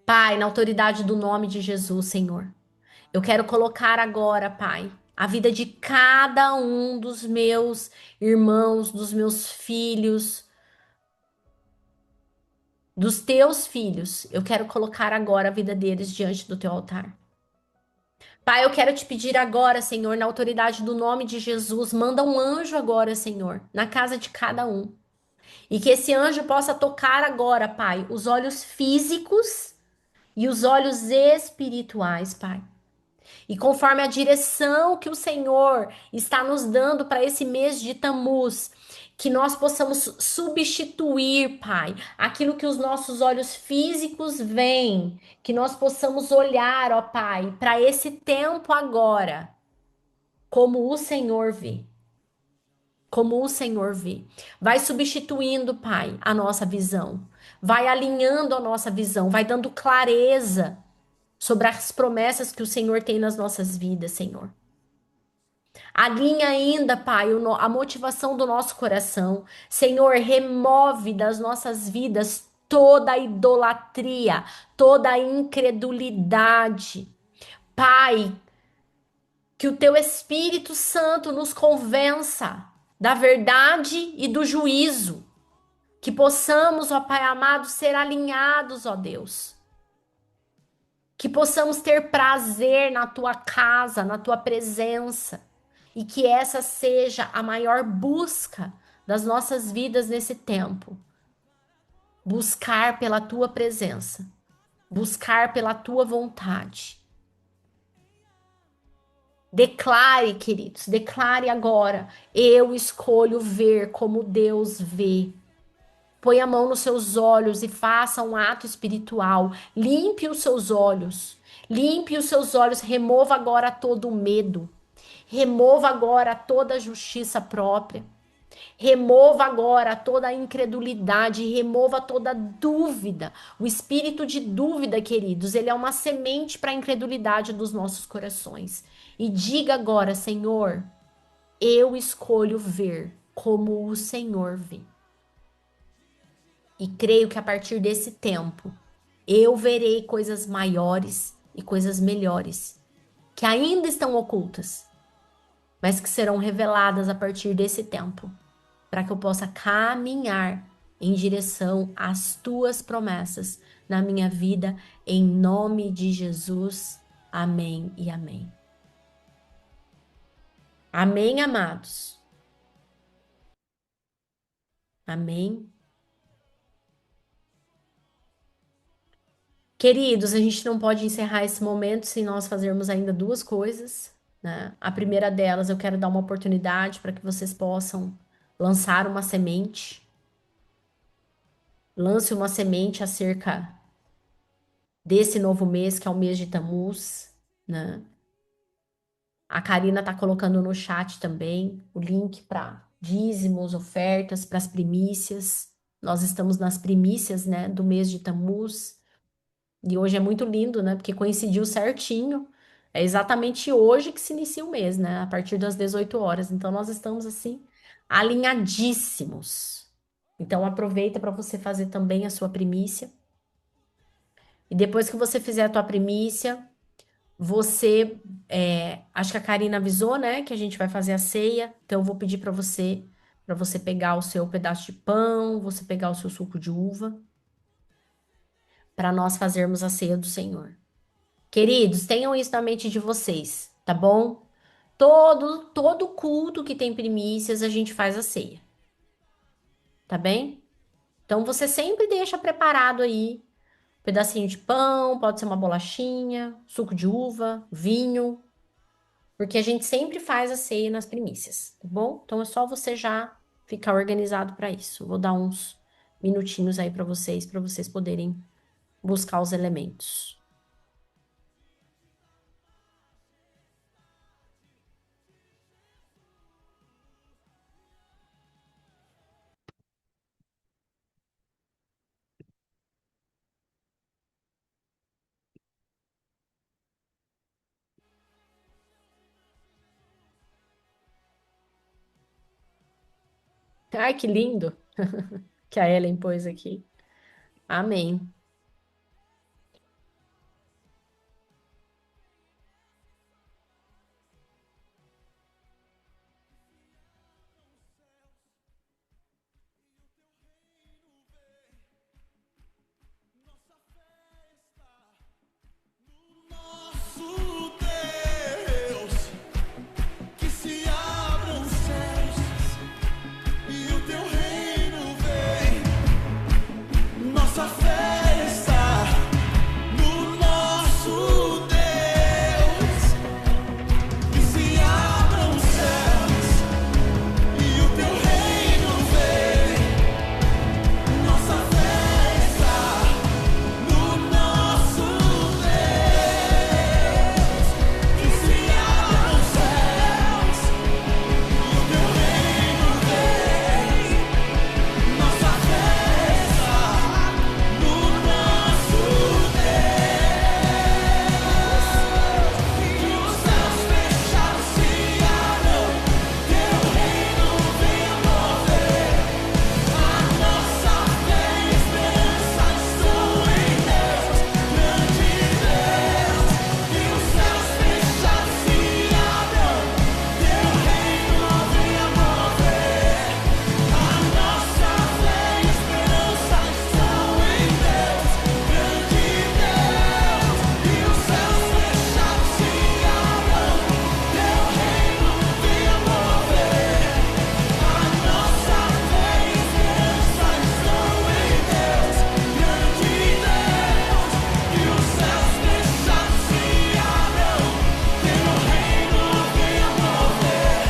Pai, na autoridade do nome de Jesus, Senhor, eu quero colocar agora, Pai, a vida de cada um dos meus irmãos, dos meus filhos, dos teus filhos. Eu quero colocar agora a vida deles diante do teu altar. Pai, eu quero te pedir agora, Senhor, na autoridade do nome de Jesus, manda um anjo agora, Senhor, na casa de cada um. E que esse anjo possa tocar agora, Pai, os olhos físicos e os olhos espirituais, Pai. E conforme a direção que o Senhor está nos dando para esse mês de Tammuz, que nós possamos substituir, Pai, aquilo que os nossos olhos físicos veem, que nós possamos olhar, ó Pai, para esse tempo agora, como o Senhor vê. Como o Senhor vê. Vai substituindo, Pai, a nossa visão. Vai alinhando a nossa visão, vai dando clareza sobre as promessas que o Senhor tem nas nossas vidas, Senhor. Alinha ainda, Pai, a motivação do nosso coração. Senhor, remove das nossas vidas toda a idolatria, toda a incredulidade. Pai, que o Teu Espírito Santo nos convença da verdade e do juízo. Que possamos, ó Pai amado, ser alinhados, ó Deus. Que possamos ter prazer na tua casa, na tua presença, e que essa seja a maior busca das nossas vidas nesse tempo. Buscar pela tua presença, buscar pela tua vontade. Declare, queridos, declare agora: eu escolho ver como Deus vê. Põe a mão nos seus olhos e faça um ato espiritual. Limpe os seus olhos. Limpe os seus olhos. Remova agora todo o medo. Remova agora toda a justiça própria. Remova agora toda a incredulidade. Remova toda a dúvida. O espírito de dúvida, queridos, ele é uma semente para a incredulidade dos nossos corações. E diga agora: Senhor, eu escolho ver como o Senhor vê. E creio que a partir desse tempo, eu verei coisas maiores e coisas melhores, que ainda estão ocultas, mas que serão reveladas a partir desse tempo, para que eu possa caminhar em direção às tuas promessas na minha vida, em nome de Jesus. Amém e amém. Amém, amados. Amém. Queridos, a gente não pode encerrar esse momento sem nós fazermos ainda duas coisas, né? A primeira delas, eu quero dar uma oportunidade para que vocês possam lançar uma semente. Lance uma semente acerca desse novo mês, que é o mês de Tammuz, né? A Karina tá colocando no chat também o link para dízimos, ofertas, para as primícias. Nós estamos nas primícias, né, do mês de Tammuz. E hoje é muito lindo, né? Porque coincidiu certinho. É exatamente hoje que se inicia o mês, né? A partir das 18 horas. Então, nós estamos, assim, alinhadíssimos. Então, aproveita para você fazer também a sua primícia. E depois que você fizer a tua primícia, você... acho que a Karina avisou, né? Que a gente vai fazer a ceia. Então, eu vou pedir para você pegar o seu pedaço de pão, você pegar o seu suco de uva, para nós fazermos a ceia do Senhor. Queridos, tenham isso na mente de vocês, tá bom? Todo culto que tem primícias, a gente faz a ceia. Tá bem? Então você sempre deixa preparado aí um pedacinho de pão, pode ser uma bolachinha, suco de uva, vinho, porque a gente sempre faz a ceia nas primícias, tá bom? Então é só você já ficar organizado para isso. Vou dar uns minutinhos aí para vocês poderem buscar os elementos. Ai, que lindo que a Ellen pôs aqui. Amém. Nosso Deus, que se abram os céus e o teu reino vem. Nossa fé está no nosso Deus, que se abram os céus e o teu reino vem. Nossa fé está no nosso Deus, que se abram os céus e o teu reino vem. Nossa fé está no nosso Deus, que os céus fechados se abram, teu reino venha mover. A nossa fé e esperança estão em Deus, grande Deus, que os céus fechados se abram, teu reino venha mover. A nossa fé e esperança estão em Deus, grande Deus, que os céus fechados se abram, teu reino venha mover. A nossa fé e esperança estão em Deus, grande Deus, que os céus fechados se abram, teu reino venha mover.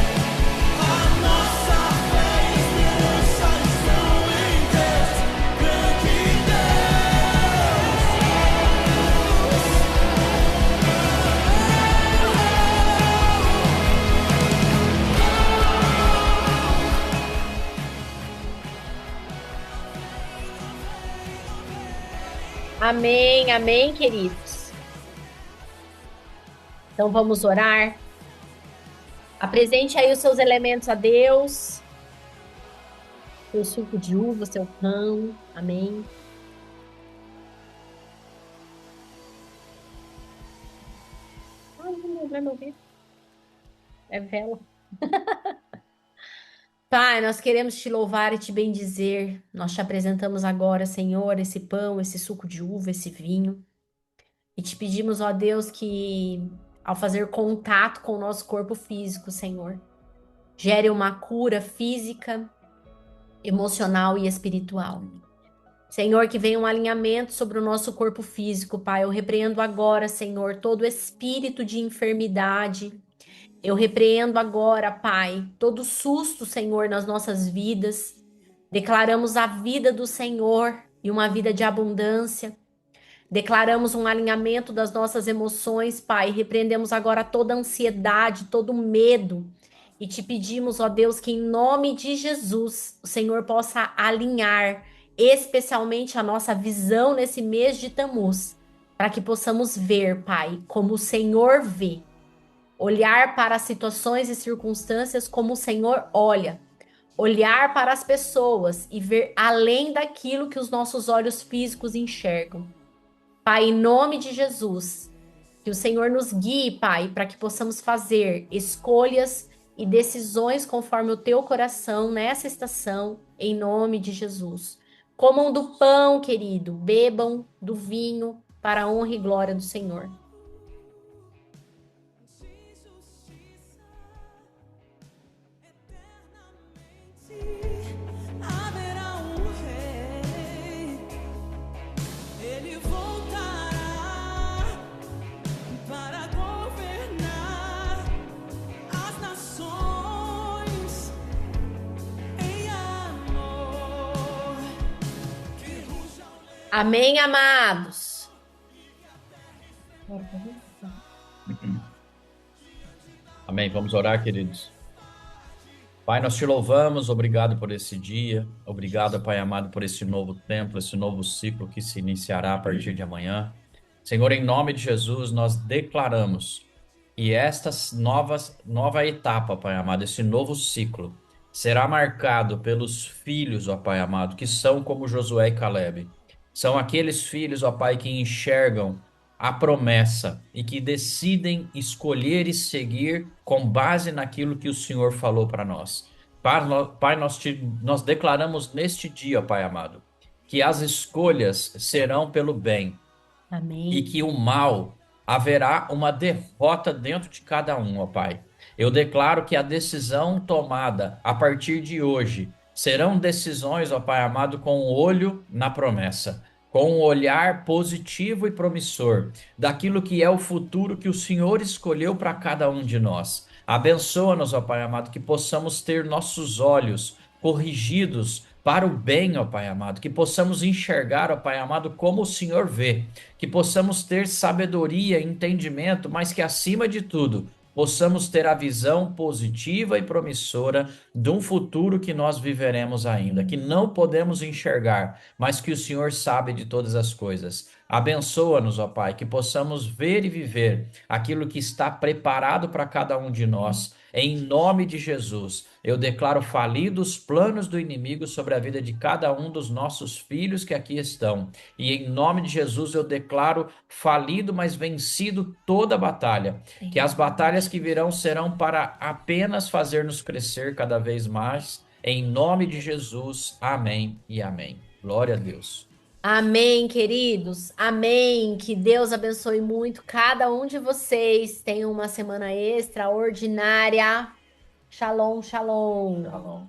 A nossa fé e esperança estão em Deus, grande Amém, amém, queridos. Então vamos orar. Apresente aí os seus elementos a Deus. Seu suco de uva, seu pão. Amém. Ai, não vai me ouvir. É vela. Pai, nós queremos te louvar e te bendizer. Nós te apresentamos agora, Senhor, esse pão, esse suco de uva, esse vinho. E te pedimos, ó Deus, que ao fazer contato com o nosso corpo físico, Senhor, gere uma cura física, emocional e espiritual. Senhor, que venha um alinhamento sobre o nosso corpo físico, Pai. Eu repreendo agora, Senhor, todo espírito de enfermidade. Eu repreendo agora, Pai, todo susto, Senhor, nas nossas vidas. Declaramos a vida do Senhor e uma vida de abundância. Declaramos um alinhamento das nossas emoções, Pai. Repreendemos agora toda ansiedade, todo medo. E te pedimos, ó Deus, que em nome de Jesus, o Senhor possa alinhar especialmente a nossa visão nesse mês de Tammuz, para que possamos ver, Pai, como o Senhor vê. Olhar para as situações e circunstâncias como o Senhor olha. Olhar para as pessoas e ver além daquilo que os nossos olhos físicos enxergam. Pai, em nome de Jesus, que o Senhor nos guie, Pai, para que possamos fazer escolhas e decisões conforme o teu coração nessa estação, em nome de Jesus. Comam do pão, querido, bebam do vinho, para a honra e glória do Senhor. haverá rei, ele voltará para governar as nações em amor. Amém, amados. Amém. Vamos orar, queridos. Pai, nós te louvamos, obrigado por esse dia, obrigado, Pai amado, por esse novo tempo, esse novo ciclo que se iniciará a partir de amanhã. Senhor, em nome de Jesus, nós declaramos que esta nova etapa, Pai amado, esse novo ciclo, será marcado pelos filhos, ó Pai amado, que são como Josué e Calebe. São aqueles filhos, ó Pai, que enxergam a promessa e que decidem escolher e seguir com base naquilo que o Senhor falou para nós. Pai, nós declaramos neste dia, Pai amado, que as escolhas serão pelo bem e Amém. que o mal haverá uma derrota dentro de cada um, ó Pai. Eu declaro que a decisão tomada a partir de hoje serão decisões, ó Pai amado, com o olho na promessa, com um olhar positivo e promissor daquilo que é o futuro que o Senhor escolheu para cada um de nós. Abençoa-nos, ó Pai amado, que possamos ter nossos olhos corrigidos para o bem, ó Pai amado, que possamos enxergar, ó Pai amado, como o Senhor vê, que possamos ter sabedoria, entendimento, mas que acima de tudo possamos ter a visão positiva e promissora de um futuro que nós viveremos ainda, que não podemos enxergar, mas que o Senhor sabe de todas as coisas. Abençoa-nos, ó Pai, que possamos ver e viver aquilo que está preparado para cada um de nós. Em nome de Jesus, eu declaro falidos os planos do inimigo sobre a vida de cada um dos nossos filhos que aqui estão. E em nome de Jesus, eu declaro falido, mas vencido toda a batalha. Que as batalhas que virão serão para apenas fazer-nos crescer cada vez mais. Em nome de Jesus, amém e amém. Glória a Deus. Amém, queridos. Amém. Que Deus abençoe muito cada um de vocês. Tenham uma semana extraordinária. Shalom, shalom. Shalom.